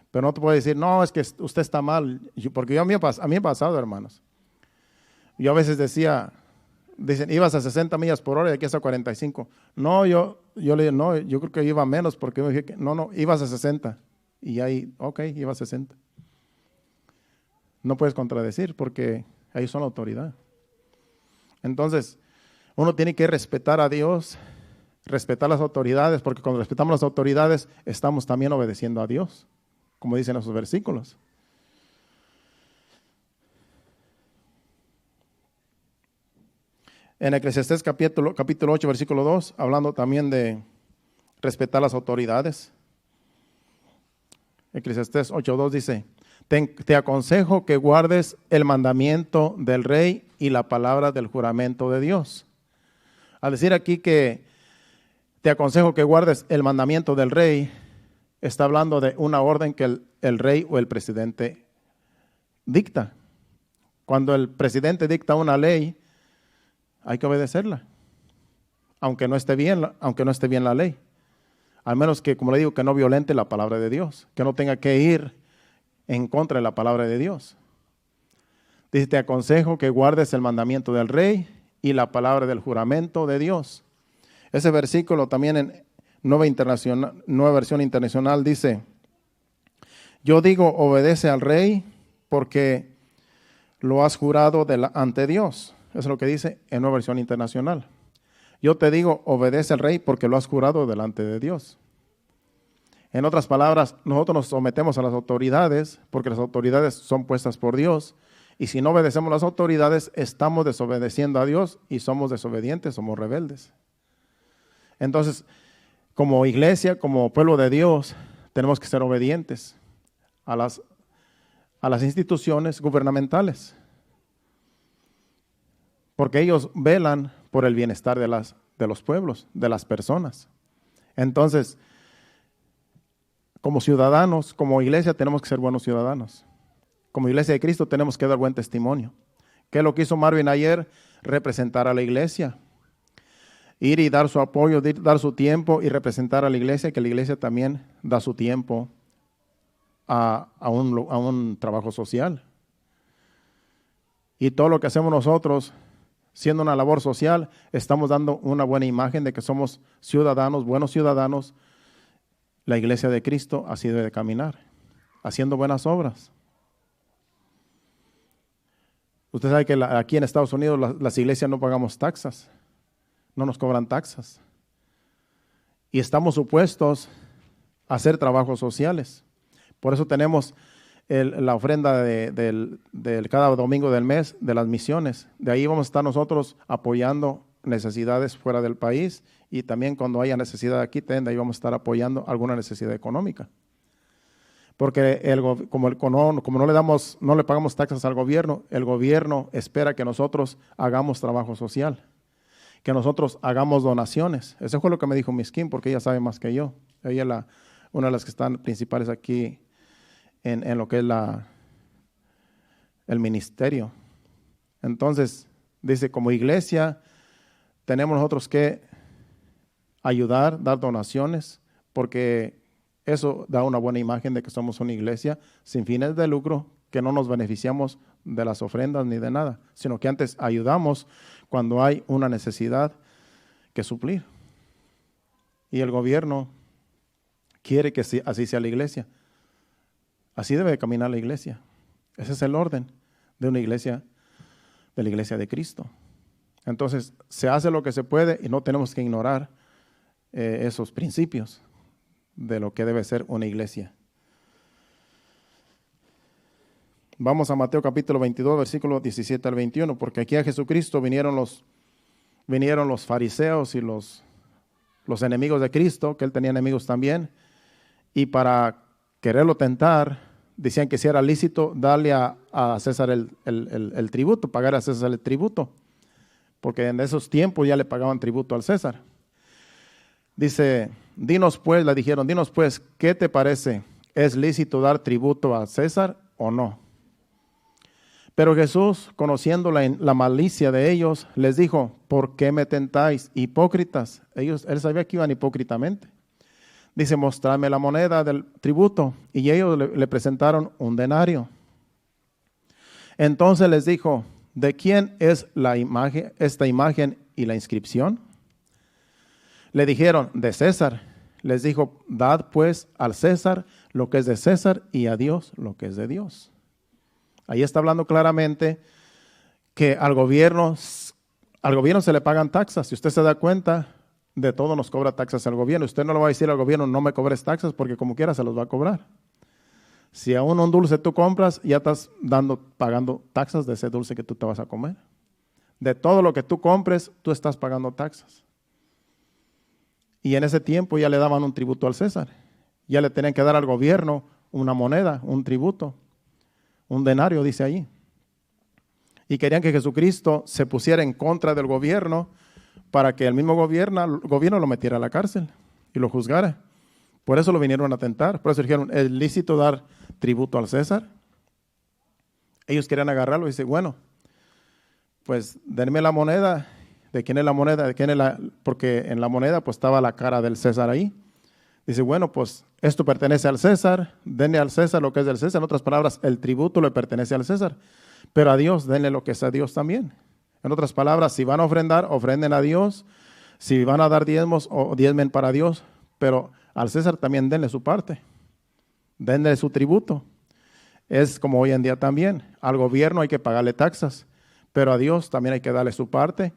Pero no te puedo decir, no, es que usted está mal, porque a mí me ha pasado, hermanos. Yo a veces dicen, ibas a 60 millas por hora y aquí hasta 45. No, yo le digo, no, yo creo que iba menos, porque me dije que, no, ibas a 60. Y ahí, ok, iba a 60. No puedes contradecir, porque ahí son la autoridad. Entonces, uno tiene que respetar a Dios, respetar las autoridades, porque cuando respetamos las autoridades, estamos también obedeciendo a Dios, como dicen esos versículos. En Eclesiastés capítulo 8, versículo 2, hablando también de respetar las autoridades. Eclesiastés 8:2 dice, te aconsejo que guardes el mandamiento del rey y la palabra del juramento de Dios. Al decir aquí que te aconsejo que guardes el mandamiento del rey, está hablando de una orden que el rey o el presidente dicta. Cuando el presidente dicta una ley, hay que obedecerla, aunque no esté bien la ley. Al menos que, como le digo, que no violente la palabra de Dios, que no tenga que ir en contra de la palabra de Dios. Dice, te aconsejo que guardes el mandamiento del rey y la palabra del juramento de Dios. Ese versículo también en Nueva Versión Internacional dice, yo digo, obedece al rey porque lo has jurado ante Dios. Eso es lo que dice en Nueva Versión Internacional. Yo te digo, obedece al rey porque lo has jurado delante de Dios. En otras palabras, nosotros nos sometemos a las autoridades porque las autoridades son puestas por Dios. Y si no obedecemos a las autoridades, estamos desobedeciendo a Dios y somos desobedientes, somos rebeldes. Entonces, como iglesia, como pueblo de Dios, tenemos que ser obedientes a las instituciones gubernamentales, porque ellos velan por el bienestar de los pueblos, de las personas. Entonces, como ciudadanos, como iglesia, tenemos que ser buenos ciudadanos. Como iglesia de Cristo tenemos que dar buen testimonio. ¿Qué es lo que hizo Marvin ayer? Representar a la iglesia. Ir y dar su apoyo, dar su tiempo y representar a la iglesia, que la iglesia también da su tiempo a un trabajo social. Y todo lo que hacemos nosotros, siendo una labor social, estamos dando una buena imagen de que somos ciudadanos, buenos ciudadanos. La iglesia de Cristo así debe de caminar, haciendo buenas obras. Usted sabe que aquí en Estados Unidos las iglesias no pagamos taxas, no nos cobran taxas. Y estamos supuestos a hacer trabajos sociales. Por eso tenemos la ofrenda del cada domingo del mes de las misiones. De ahí vamos a estar nosotros apoyando necesidades fuera del país y también cuando haya necesidad aquí, de ahí vamos a estar apoyando alguna necesidad económica. Porque como no le pagamos taxas al gobierno, el gobierno espera que nosotros hagamos trabajo social, que nosotros hagamos donaciones. Eso fue lo que me dijo Miss Kim, porque ella sabe más que yo. Ella es una de las que están principales aquí en lo que es el ministerio. Entonces, dice, como iglesia, tenemos nosotros que ayudar, dar donaciones, porque eso da una buena imagen de que somos una iglesia sin fines de lucro, que no nos beneficiamos de las ofrendas ni de nada, sino que antes ayudamos cuando hay una necesidad que suplir. Y el gobierno quiere que así sea la iglesia. Así debe caminar la iglesia. Ese es el orden de una iglesia, de la iglesia de Cristo. Entonces, se hace lo que se puede y no tenemos que ignorar esos principios de lo que debe ser una iglesia. Vamos a Mateo capítulo 22, versículos 17 al 21, porque aquí a Jesucristo vinieron los fariseos y los enemigos de Cristo, que él tenía enemigos también, y para quererlo tentar, decían que si era lícito darle a César el tributo, pagar a César el tributo, porque en esos tiempos ya le pagaban tributo al César. Dice, le dijeron, dinos pues, ¿qué te parece? ¿Es lícito dar tributo a César o no? Pero Jesús, conociendo la malicia de ellos, les dijo, ¿por qué me tentáis, hipócritas? Él sabía que iban hipócritamente. Dice, mostradme la moneda del tributo. Y ellos le presentaron un denario. Entonces les dijo, ¿de quién es esta imagen y la inscripción? Le dijeron, de César. Les dijo, dad pues al César lo que es de César y a Dios lo que es de Dios. Ahí está hablando claramente que al gobierno se le pagan taxas. Si usted se da cuenta, de todo nos cobra taxas al gobierno. Usted no le va a decir al gobierno, no me cobres taxas, porque como quiera se los va a cobrar. Si aún un dulce tú compras, ya estás pagando taxas de ese dulce que tú te vas a comer. De todo lo que tú compres, tú estás pagando taxas. Y en ese tiempo ya le daban un tributo al César. Ya le tenían que dar al gobierno una moneda, un tributo, un denario, dice allí. Y querían que Jesucristo se pusiera en contra del gobierno para que el mismo gobierno lo metiera a la cárcel y lo juzgara. Por eso lo vinieron a tentar. Por eso dijeron, ¿es lícito dar tributo al César? Ellos querían agarrarlo y dice, bueno, pues denme la moneda. ¿De quién es la moneda? Porque en la moneda pues estaba la cara del César ahí. Dice, bueno, pues esto pertenece al César, denle al César lo que es del César. En otras palabras, el tributo le pertenece al César, pero a Dios denle lo que es a Dios también. En otras palabras, si van a ofrendar, ofrenden a Dios. Si van a dar diezmos, o diezmen para Dios, pero al César también denle su parte, denle su tributo. Es como hoy en día también, al gobierno hay que pagarle taxas, pero a Dios también hay que darle su parte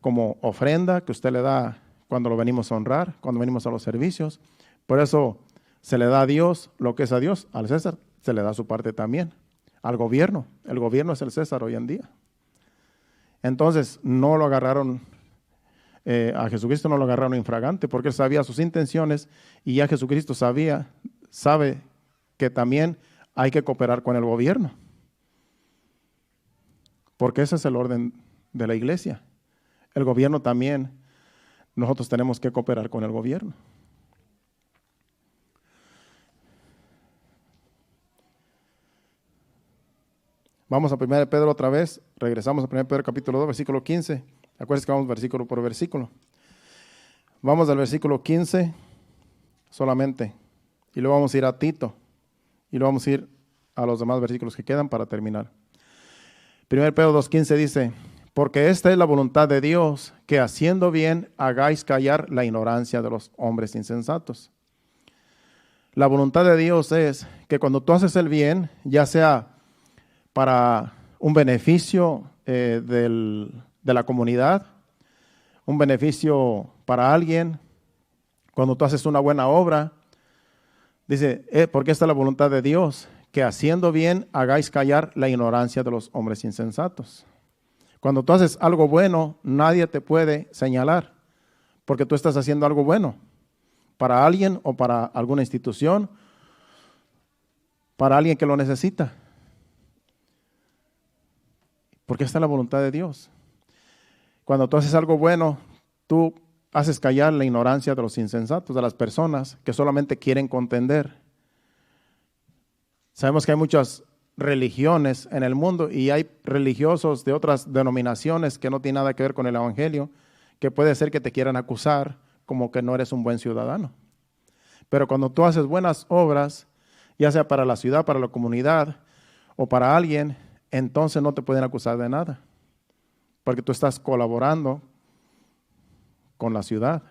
como ofrenda que usted le da cuando lo venimos a honrar, cuando venimos a los servicios. Por eso se le da a Dios lo que es a Dios, al César se le da su parte también. Al gobierno, el gobierno es el César hoy en día. Entonces no lo agarraron, a Jesucristo no lo agarraron infragante, porque él sabía sus intenciones y ya Jesucristo sabe que también hay que cooperar con el gobierno. Porque ese es el orden de la iglesia. El gobierno también, nosotros tenemos que cooperar con el gobierno. Vamos a 1 Pedro otra vez, regresamos a 1 Pedro capítulo 2, versículo 15. Acuérdense que vamos versículo por versículo. Vamos al versículo 15 solamente, y luego vamos a ir a Tito, y luego vamos a ir a los demás versículos que quedan para terminar. 1 Pedro 2:15 dice, porque esta es la voluntad de Dios, que haciendo bien hagáis callar la ignorancia de los hombres insensatos. La voluntad de Dios es que cuando tú haces el bien, ya sea para un beneficio de la comunidad, un beneficio para alguien, cuando tú haces una buena obra, dice, porque esta es la voluntad de Dios, que haciendo bien hagáis callar la ignorancia de los hombres insensatos. Cuando tú haces algo bueno, nadie te puede señalar, porque tú estás haciendo algo bueno para alguien o para alguna institución, para alguien que lo necesita. Porque esta es la voluntad de Dios. Cuando tú haces algo bueno, tú haces callar la ignorancia de los insensatos, de las personas que solamente quieren contender. Sabemos que hay muchas religiones en el mundo y hay religiosos de otras denominaciones que no tienen nada que ver con el evangelio, que puede ser que te quieran acusar como que no eres un buen ciudadano. Pero cuando tú haces buenas obras, ya sea para la ciudad, para la comunidad o para alguien, entonces no te pueden acusar de nada, porque tú estás colaborando con la ciudad,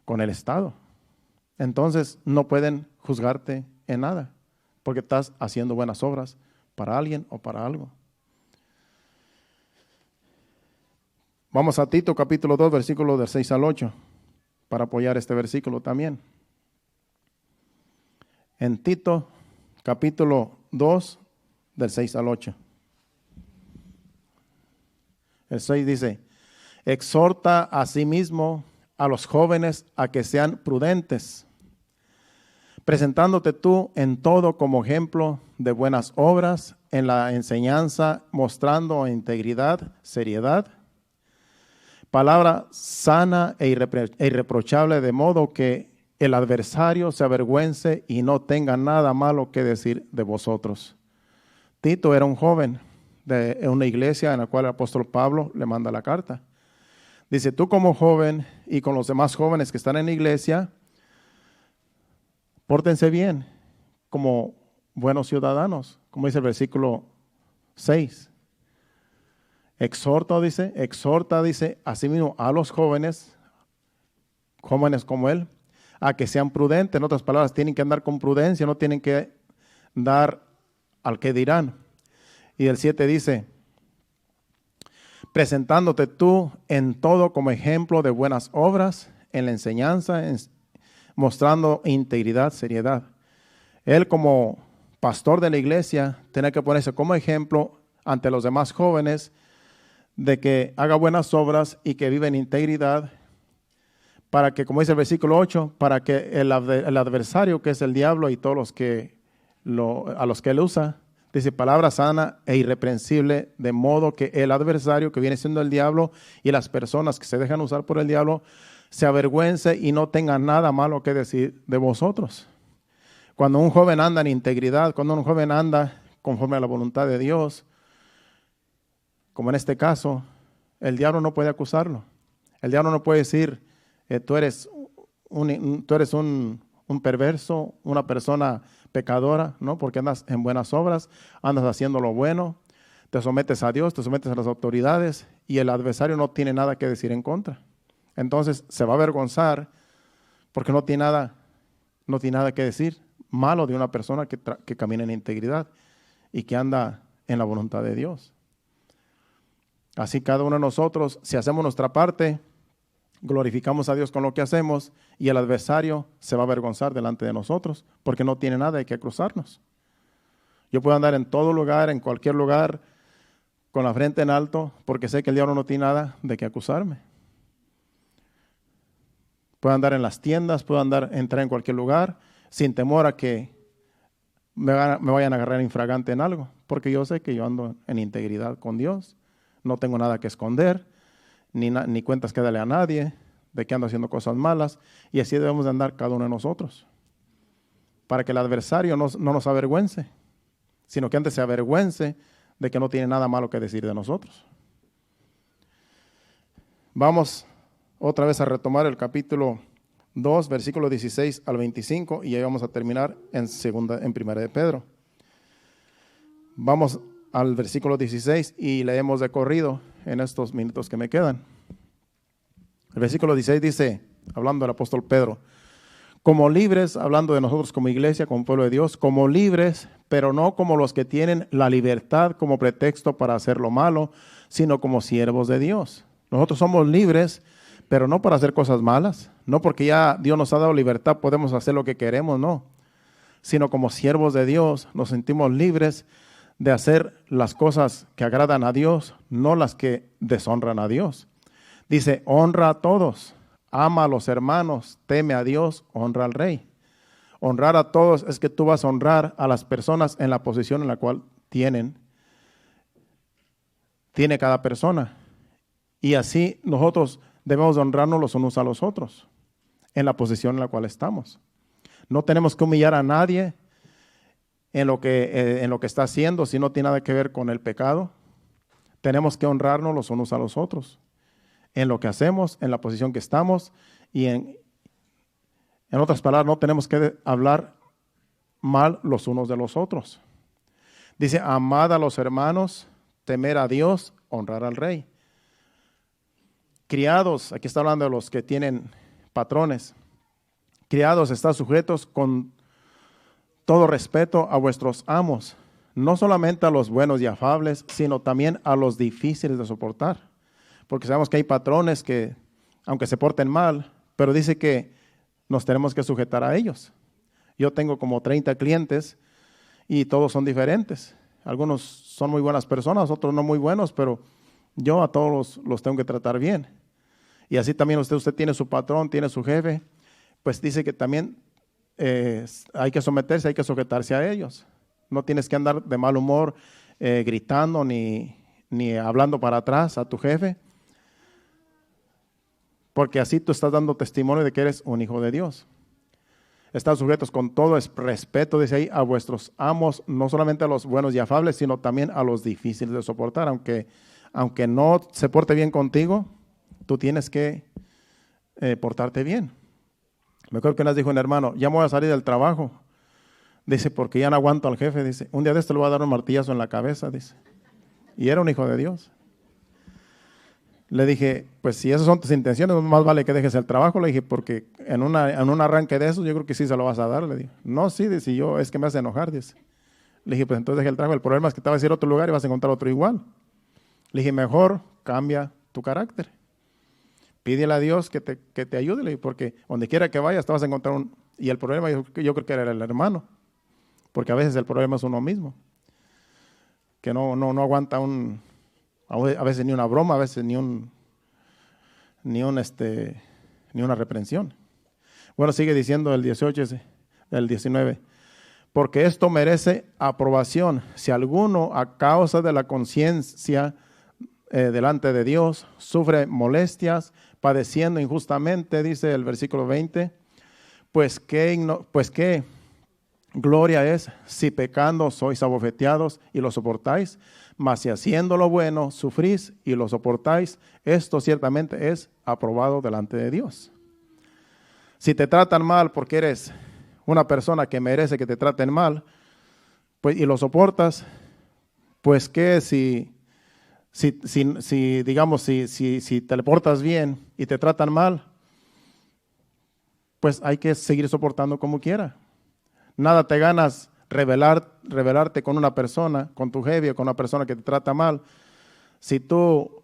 con el Estado. Entonces no pueden juzgarte en nada, porque estás haciendo buenas obras para alguien o para algo. Vamos a Tito capítulo 2, versículos del 6 al 8, para apoyar este versículo también. En Tito capítulo 2, del 6 al 8. El 6 dice: exhorta a sí mismo a los jóvenes a que sean prudentes, presentándote tú en todo como ejemplo de buenas obras, en la enseñanza, mostrando integridad, seriedad, palabra sana e irreprochable, de modo que el adversario se avergüence y no tenga nada malo que decir de vosotros. Tito era un joven de una iglesia en la cual el apóstol Pablo le manda la carta. Dice: tú como joven y con los demás jóvenes que están en la iglesia, pórtense bien como buenos ciudadanos, como dice el versículo 6. Exhorta, dice, asimismo a los jóvenes como él, a que sean prudentes. En otras palabras, tienen que andar con prudencia, no tienen que dar al que dirán. Y el 7 dice: presentándote tú en todo como ejemplo de buenas obras, en la enseñanza, mostrando integridad, seriedad. Él como pastor de la iglesia tiene que ponerse como ejemplo ante los demás jóvenes de que haga buenas obras y que vive en integridad, para que, como dice el versículo 8, para que el adversario, que es el diablo y todos los que a los que él usa, dice palabra sana e irreprensible, de modo que el adversario, que viene siendo el diablo, y las personas que se dejan usar por el diablo, se avergüence y no tenga nada malo que decir de vosotros. Cuando un joven anda en integridad, cuando un joven anda conforme a la voluntad de Dios, como en este caso, el diablo no puede acusarlo. El diablo no puede decir: tú eres un perverso, una persona pecadora, ¿no? Porque andas en buenas obras, andas haciendo lo bueno, te sometes a Dios, te sometes a las autoridades, y el adversario no tiene nada que decir en contra. Entonces se va a avergonzar porque no tiene nada que decir malo de una persona que camina en integridad y que anda en la voluntad de Dios. Así cada uno de nosotros, si hacemos nuestra parte, glorificamos a Dios con lo que hacemos, y el adversario se va a avergonzar delante de nosotros porque no tiene nada de que acusarnos. Yo puedo andar en todo lugar, en cualquier lugar, con la frente en alto, porque sé que el diablo no tiene nada de que acusarme. Puedo andar en las tiendas, puedo entrar en cualquier lugar sin temor a que me vayan a agarrar infragante en algo, porque yo sé que yo ando en integridad con Dios. No tengo nada que esconder, ni cuentas que darle a nadie de que ando haciendo cosas malas, y así debemos de andar cada uno de nosotros, para que el adversario no nos avergüence, sino que antes se avergüence de que no tiene nada malo que decir de nosotros. Vamos otra vez a retomar el capítulo 2, versículos 16 al 25, y ahí vamos a terminar en Primera de Pedro. Vamos al versículo 16 y leemos de corrido en estos minutos que me quedan. El versículo 16 dice, hablando del apóstol Pedro: como libres, hablando de nosotros como iglesia, como pueblo de Dios, como libres, pero no como los que tienen la libertad como pretexto para hacer lo malo, sino como siervos de Dios. Nosotros somos libres, pero no para hacer cosas malas, no porque ya Dios nos ha dado libertad, podemos hacer lo que queremos, no, sino como siervos de Dios nos sentimos libres de hacer las cosas que agradan a Dios, no las que deshonran a Dios. Dice: honra a todos, ama a los hermanos, teme a Dios, honra al rey. Honrar a todos es que tú vas a honrar a las personas en la posición en la cual tiene cada persona. Y así nosotros debemos de honrarnos los unos a los otros en la posición en la cual estamos. No tenemos que humillar a nadie en lo que está haciendo, si no tiene nada que ver con el pecado. Tenemos que honrarnos los unos a los otros. en lo que hacemos, en la posición que estamos y en otras palabras, no tenemos que hablar mal los unos de los otros. Dice, amad a los hermanos, temer a Dios, honrar al rey. Criados, aquí está hablando de los que tienen patrones. Criados, estad sujetos con todo respeto a vuestros amos, no solamente a los buenos y afables, sino también a los difíciles de soportar. Porque sabemos que hay patrones que, aunque se porten mal, pero dice que nos tenemos que sujetar a ellos. Yo tengo como 30 clientes y todos son diferentes. Algunos son muy buenas personas, otros no muy buenos, pero yo a todos los tengo que tratar bien. Y así también usted tiene su patrón, tiene su jefe, pues dice que también hay que someterse, hay que sujetarse a ellos. No tienes que andar de mal humor gritando ni hablando para atrás a tu jefe, porque así tú estás dando testimonio de que eres un hijo de Dios. Están sujetos con todo respeto, dice ahí, a vuestros amos, no solamente a los buenos y afables, sino también a los difíciles de soportar. Aunque no se porte bien contigo, tú tienes que portarte bien. Me acuerdo que una vez dijo un hermano, ya me voy a salir del trabajo. Dice, porque ya no aguanto al jefe. Dice, un día de esto le voy a dar un martillazo en la cabeza. Dice, y era un hijo de Dios. Le dije, pues si esas son tus intenciones, más vale que dejes el trabajo. Le dije, porque en un arranque de eso, yo creo que sí se lo vas a dar. Le dije, no, sí, dice, es que me hace enojar. Dice. Le dije, pues entonces deja el trabajo. El problema es que te vas a ir a otro lugar y vas a encontrar otro igual. Le dije, mejor cambia tu carácter. Pídele a Dios que te ayude, le dije, porque donde quiera que vayas te vas a encontrar un... Y el problema yo creo que era el hermano, porque a veces el problema es uno mismo, que no aguanta a veces ni una broma, a veces ni una reprensión. Bueno, sigue diciendo el 18, el 19. Porque esto merece aprobación, si alguno a causa de la conciencia delante de Dios sufre molestias, padeciendo injustamente, dice el versículo 20, pues qué gloria es si pecando sois abofeteados y lo soportáis, mas si haciendo lo bueno sufrís y lo soportáis, esto ciertamente es aprobado delante de Dios. Si te tratan mal porque eres una persona que merece que te traten mal, pues y lo soportas, pues que si te le portas bien y te tratan mal, pues hay que seguir soportando como quiera. Nada te ganas rebelarte con una persona, con tu jefe o con una persona que te trata mal. Si tú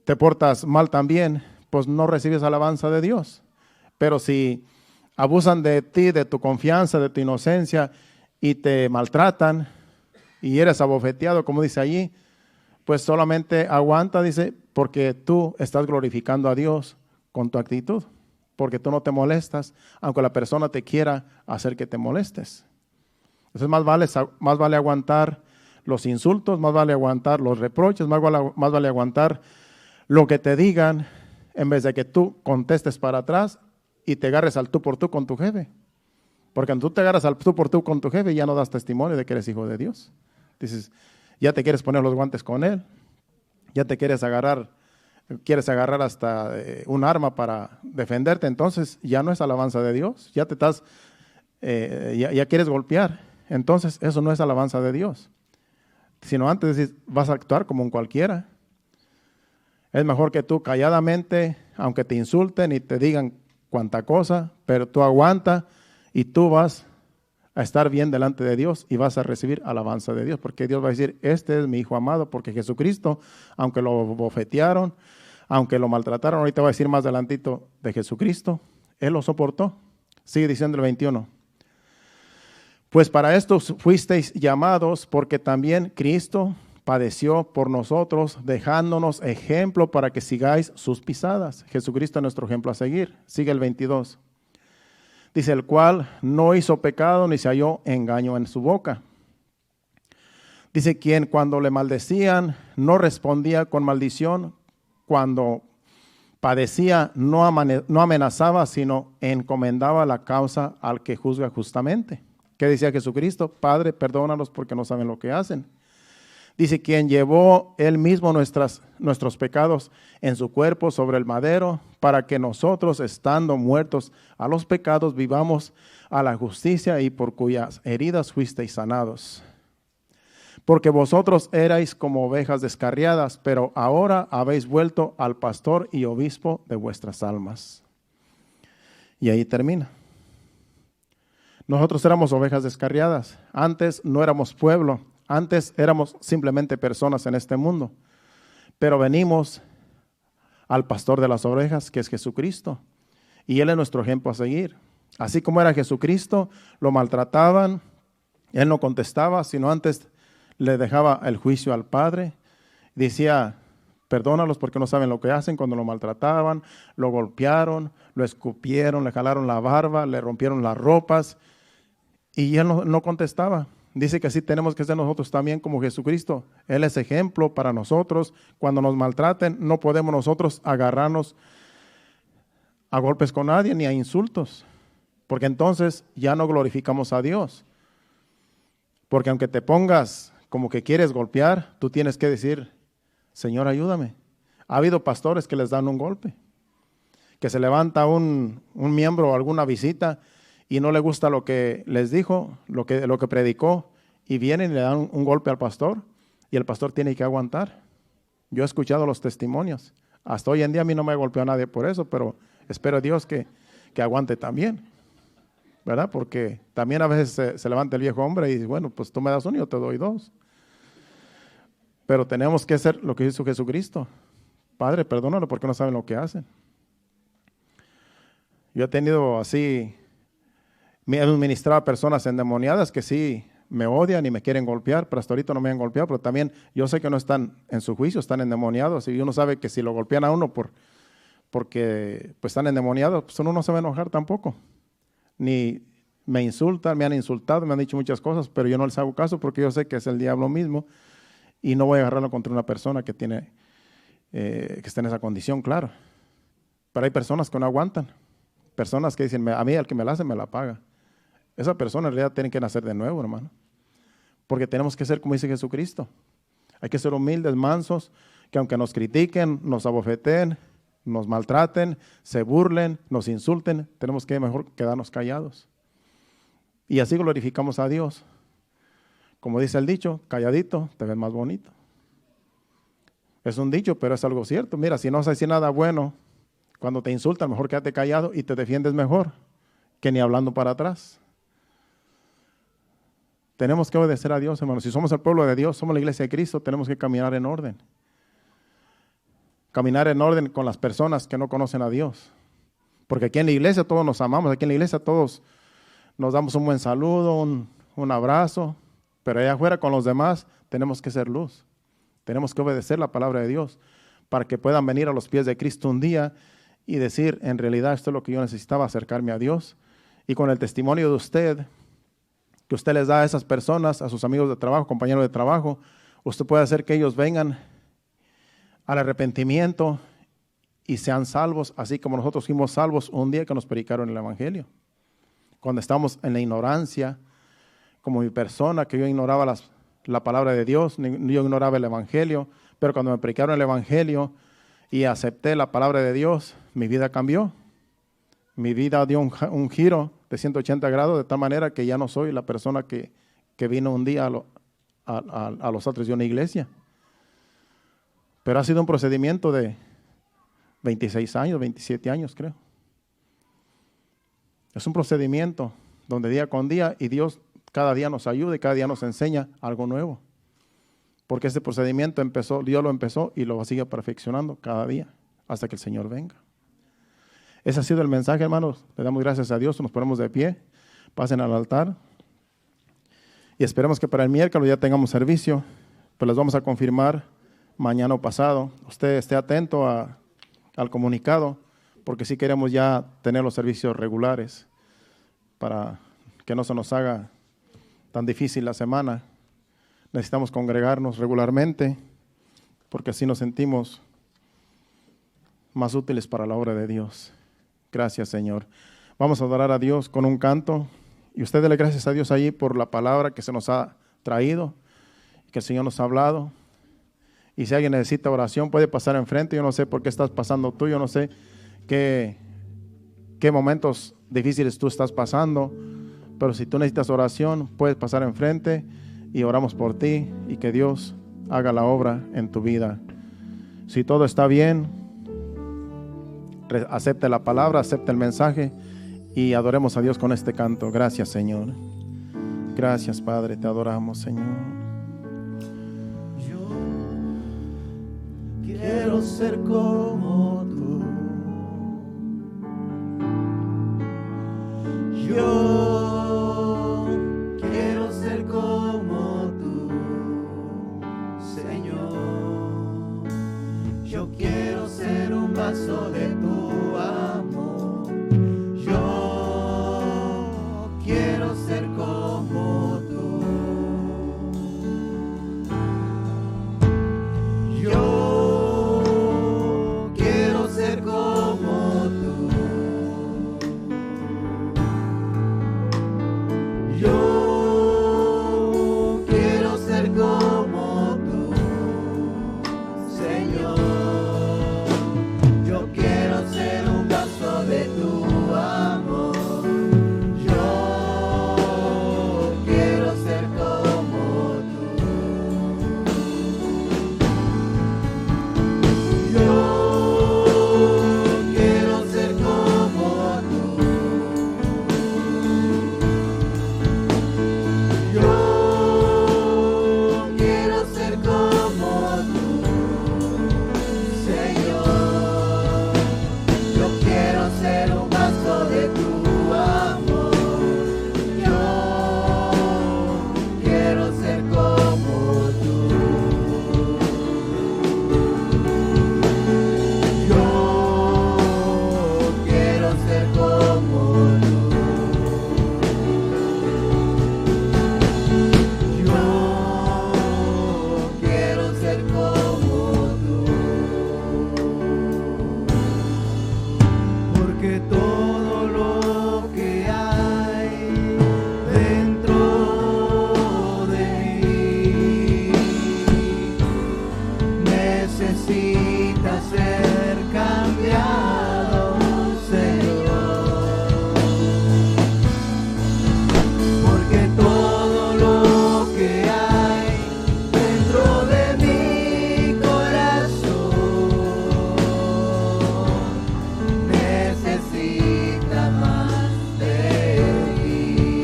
te portas mal también, pues no recibes alabanza de Dios. Pero si abusan de ti, de tu confianza, de tu inocencia y te maltratan y eres abofeteado, como dice allí, pues solamente aguanta, dice, porque tú estás glorificando a Dios con tu actitud, porque tú no te molestas, aunque la persona te quiera hacer que te molestes. Entonces más vale aguantar los insultos, más vale aguantar los reproches, más vale aguantar lo que te digan, en vez de que tú contestes para atrás y te agarres al tú por tú con tu jefe. Porque cuando tú te agarras al tú por tú con tu jefe, ya no das testimonio de que eres hijo de Dios. Dices, ya te quieres poner los guantes con él, ya te quieres agarrar hasta un arma para defenderte, entonces ya no es alabanza de Dios, ya te estás, ya quieres golpear, entonces eso no es alabanza de Dios, sino antes vas a actuar como un cualquiera. Es mejor que tú calladamente, aunque te insulten y te digan cuanta cosa, pero tú aguanta y tú vas a estar bien delante de Dios y vas a recibir alabanza de Dios, porque Dios va a decir, este es mi hijo amado, porque Jesucristo, aunque lo bofetearon, aunque lo maltrataron, ahorita va a decir más adelantito de Jesucristo, Él lo soportó. Sigue diciendo el 21. Pues para esto fuisteis llamados, porque también Cristo padeció por nosotros, dejándonos ejemplo para que sigáis sus pisadas. Jesucristo es nuestro ejemplo a seguir. Sigue el 22. Dice, el cual no hizo pecado ni se halló engaño en su boca. Dice, quien cuando le maldecían no respondía con maldición, cuando padecía no amenazaba, sino encomendaba la causa al que juzga justamente. ¿Qué decía Jesucristo? Padre, perdónalos porque no saben lo que hacen. Dice, quien llevó él mismo nuestros pecados en su cuerpo sobre el madero, para que nosotros, estando muertos a los pecados, vivamos a la justicia, y por cuyas heridas fuisteis sanados. Porque vosotros erais como ovejas descarriadas, pero ahora habéis vuelto al pastor y obispo de vuestras almas. Y ahí termina. Nosotros éramos ovejas descarriadas. Antes no éramos pueblo. Antes éramos simplemente personas en este mundo. Pero venimos al pastor de las ovejas, que es Jesucristo. Y Él es nuestro ejemplo a seguir. Así como era Jesucristo, lo maltrataban. Él no contestaba, sino antes le dejaba el juicio al Padre. Decía, perdónalos porque no saben lo que hacen. Cuando lo maltrataban, lo golpearon, lo escupieron, le jalaron la barba, le rompieron las ropas. Y Él no contestaba. Dice que así tenemos que ser nosotros también como Jesucristo. Él es ejemplo para nosotros. Cuando nos maltraten, no podemos nosotros agarrarnos a golpes con nadie ni a insultos. Porque entonces ya no glorificamos a Dios. Porque aunque te pongas como que quieres golpear, tú tienes que decir, Señor, ayúdame. Ha habido pastores que les dan un golpe. Que se levanta un miembro o alguna visita y no le gusta lo que les dijo, lo que predicó, y vienen y le dan un golpe al pastor, y el pastor tiene que aguantar. Yo he escuchado los testimonios. Hasta hoy en día a mí no me ha golpeado nadie por eso, pero espero a Dios que aguante también, ¿verdad? Porque también a veces se levanta el viejo hombre y dice, bueno, pues tú me das uno y yo te doy dos. Pero tenemos que hacer lo que hizo Jesucristo. Padre, perdónalo porque no saben lo que hacen. Yo he tenido así, me han ministrado a personas endemoniadas que sí me odian y me quieren golpear, pero hasta ahorita no me han golpeado, pero también yo sé que no están en su juicio, están endemoniados, y uno sabe que si lo golpean a uno porque pues están endemoniados, pues uno no se va a enojar tampoco. Ni me insultan, me han insultado, me han dicho muchas cosas, pero yo no les hago caso porque yo sé que es el diablo mismo y no voy a agarrarlo contra una persona que tiene, que está en esa condición, claro. Pero hay personas que no aguantan, personas que dicen, a mí el que me la hace me la paga. Esa persona en realidad tiene que nacer de nuevo, hermano. Porque tenemos que ser como dice Jesucristo. Hay que ser humildes, mansos, que aunque nos critiquen, nos abofeten, nos maltraten, se burlen, nos insulten, tenemos que mejor quedarnos callados. Y así glorificamos a Dios. Como dice el dicho, calladito te ves más bonito. Es un dicho, pero es algo cierto. Mira, si no se hace nada bueno, cuando te insultan, mejor quédate callado y te defiendes mejor que ni hablando para atrás. Tenemos que obedecer a Dios, hermanos. Si somos el pueblo de Dios, somos la iglesia de Cristo, tenemos que caminar en orden. Caminar en orden con las personas que no conocen a Dios. Porque aquí en la iglesia todos nos amamos, aquí en la iglesia todos nos damos un buen saludo, un abrazo, pero allá afuera con los demás tenemos que ser luz. Tenemos que obedecer la palabra de Dios para que puedan venir a los pies de Cristo un día y decir, en realidad esto es lo que yo necesitaba, acercarme a Dios. Y con el testimonio de usted, que usted les da a esas personas, a sus amigos de trabajo, compañeros de trabajo, usted puede hacer que ellos vengan al arrepentimiento y sean salvos, así como nosotros fuimos salvos un día que nos predicaron el Evangelio. Cuando estamos en la ignorancia, como mi persona, que yo ignoraba la palabra de Dios, yo ignoraba el Evangelio, pero cuando me predicaron el Evangelio y acepté la palabra de Dios, mi vida cambió. Mi vida dio un giro de 180 grados, de tal manera que ya no soy la persona que vino un día a los atrios de una iglesia. Pero ha sido un procedimiento de 26 años, 27 años creo. Es un procedimiento donde día con día, y Dios cada día nos ayuda y cada día nos enseña algo nuevo. Porque este procedimiento Dios lo empezó y lo sigue perfeccionando cada día hasta que el Señor venga. Ese ha sido el mensaje, hermanos. Le damos gracias a Dios, nos ponemos de pie, pasen al altar y esperemos que para el miércoles ya tengamos servicio, pues les vamos a confirmar mañana o pasado. Usted esté atento al comunicado, porque sí queremos ya tener los servicios regulares para que no se nos haga tan difícil la semana. Necesitamos congregarnos regularmente, porque así nos sentimos más útiles para la obra de Dios. Gracias, Señor. Vamos a adorar a Dios con un canto. Y usted dele gracias a Dios allí por la palabra que se nos ha traído. que el Señor nos ha hablado. Y si alguien necesita oración, puede pasar enfrente. Yo no sé por qué estás pasando tú, yo no sé qué momentos difíciles tú estás pasando, pero si tú necesitas oración, puedes pasar enfrente y oramos por ti y que Dios haga la obra en tu vida. Si todo está bien, acepte la palabra, acepte el mensaje y adoremos a Dios con este canto. Gracias, Señor. Gracias, Padre, te adoramos, Señor. Quiero ser como tú. Yo quiero ser como tú, Señor. Yo quiero ser un vaso de tu amor. Yo quiero ser como tú. Yo quiero ser como tú. Yo quiero ser como tú, Señor. Yo quiero ser un vaso de tu amor. Yo quiero ser como tú. Yo quiero ser como tú. Yo quiero ser como tú, Señor. Yo quiero ser un vaso de tu amor. Yo quiero ser como tú. Yo quiero ser como tú. Yo quiero ser como tú, porque todo lo que hay dentro de mí necesita ser cambiado, Señor. Porque todo lo que hay dentro de mi corazón necesita más de ti.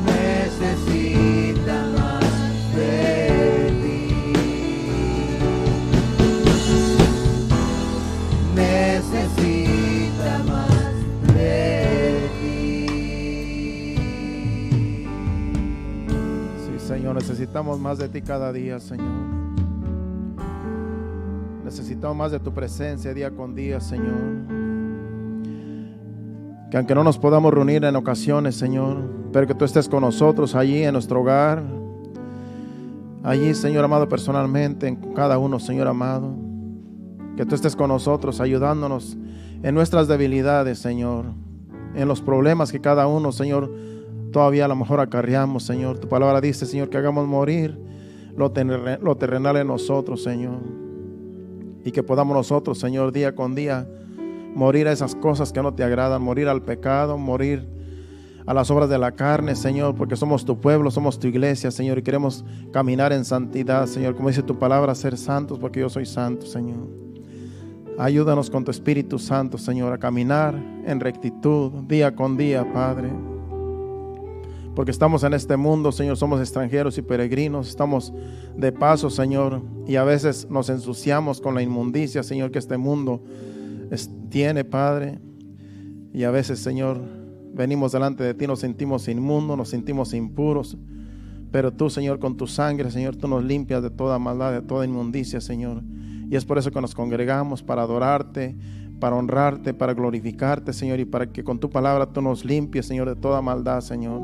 Necesita más de ti. Necesita más de ti. Sí, Señor, necesitamos más de ti cada día, Señor. Necesitamos más de tu presencia día con día, Señor. Que aunque no nos podamos reunir en ocasiones, Señor, pero que tú estés con nosotros allí en nuestro hogar, allí, Señor amado, personalmente, en cada uno, Señor amado. Que tú estés con nosotros, ayudándonos en nuestras debilidades, Señor, en los problemas que cada uno, Señor, todavía a lo mejor acarreamos, Señor. Tu palabra dice, Señor, que hagamos morir lo terrenal en nosotros, Señor. Y que podamos nosotros, Señor, día con día, morir a esas cosas que no te agradan, morir al pecado, morir a las obras de la carne, Señor, porque somos tu pueblo, somos tu iglesia, Señor, y queremos caminar en santidad, Señor, como dice tu palabra, ser santos, porque yo soy santo, Señor. Ayúdanos con tu Espíritu Santo, Señor, a caminar en rectitud día con día, Padre. Porque estamos en este mundo, Señor, somos extranjeros y peregrinos, estamos de paso, Señor, y a veces nos ensuciamos con la inmundicia, Señor, que este mundo tiene, Padre. Y a veces, Señor, venimos delante de ti, nos sentimos inmundos, nos sentimos impuros. Pero tú, Señor, con tu sangre, Señor, tú nos limpias de toda maldad, de toda inmundicia, Señor. Y es por eso que nos congregamos, para adorarte, para honrarte, para glorificarte, Señor, y para que con tu palabra tú nos limpies, Señor, de toda maldad, Señor.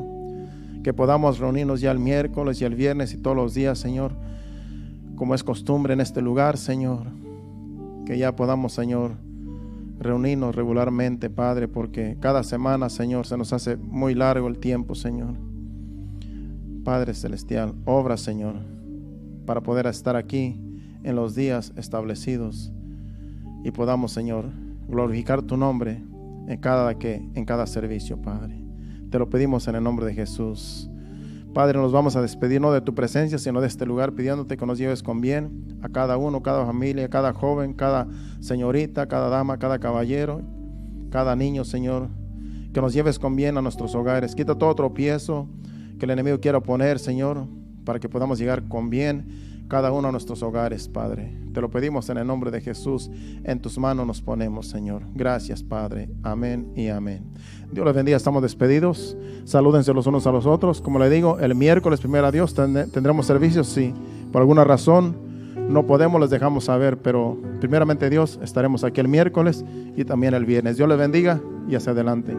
Que podamos reunirnos ya el miércoles y el viernes y todos los días, Señor, como es costumbre en este lugar, Señor. Que ya podamos, Señor, reunirnos regularmente, Padre, porque cada semana, Señor, se nos hace muy largo el tiempo, Señor. Padre Celestial, obra, Señor, para poder estar aquí en los días establecidos y podamos, Señor, glorificar tu nombre en cada servicio, Padre. Te lo pedimos en el nombre de Jesús. Padre, nos vamos a despedir no de tu presencia, sino de este lugar, pidiéndote que nos lleves con bien a cada uno, cada familia, cada joven, cada señorita, cada dama, cada caballero, cada niño, Señor. Que nos lleves con bien a nuestros hogares. Quita todo tropiezo que el enemigo quiera poner, Señor, para que podamos llegar con bien cada uno a nuestros hogares, Padre. Te lo pedimos en el nombre de Jesús. En tus manos nos ponemos, Señor. Gracias, Padre. Amén y amén. Dios les bendiga. Estamos despedidos. Salúdense los unos a los otros. Como le digo, el miércoles, primero a Dios, tendremos servicios. Si por alguna razón no podemos, les dejamos saber. Pero primeramente Dios, estaremos aquí el miércoles y también el viernes. Dios les bendiga y hacia adelante.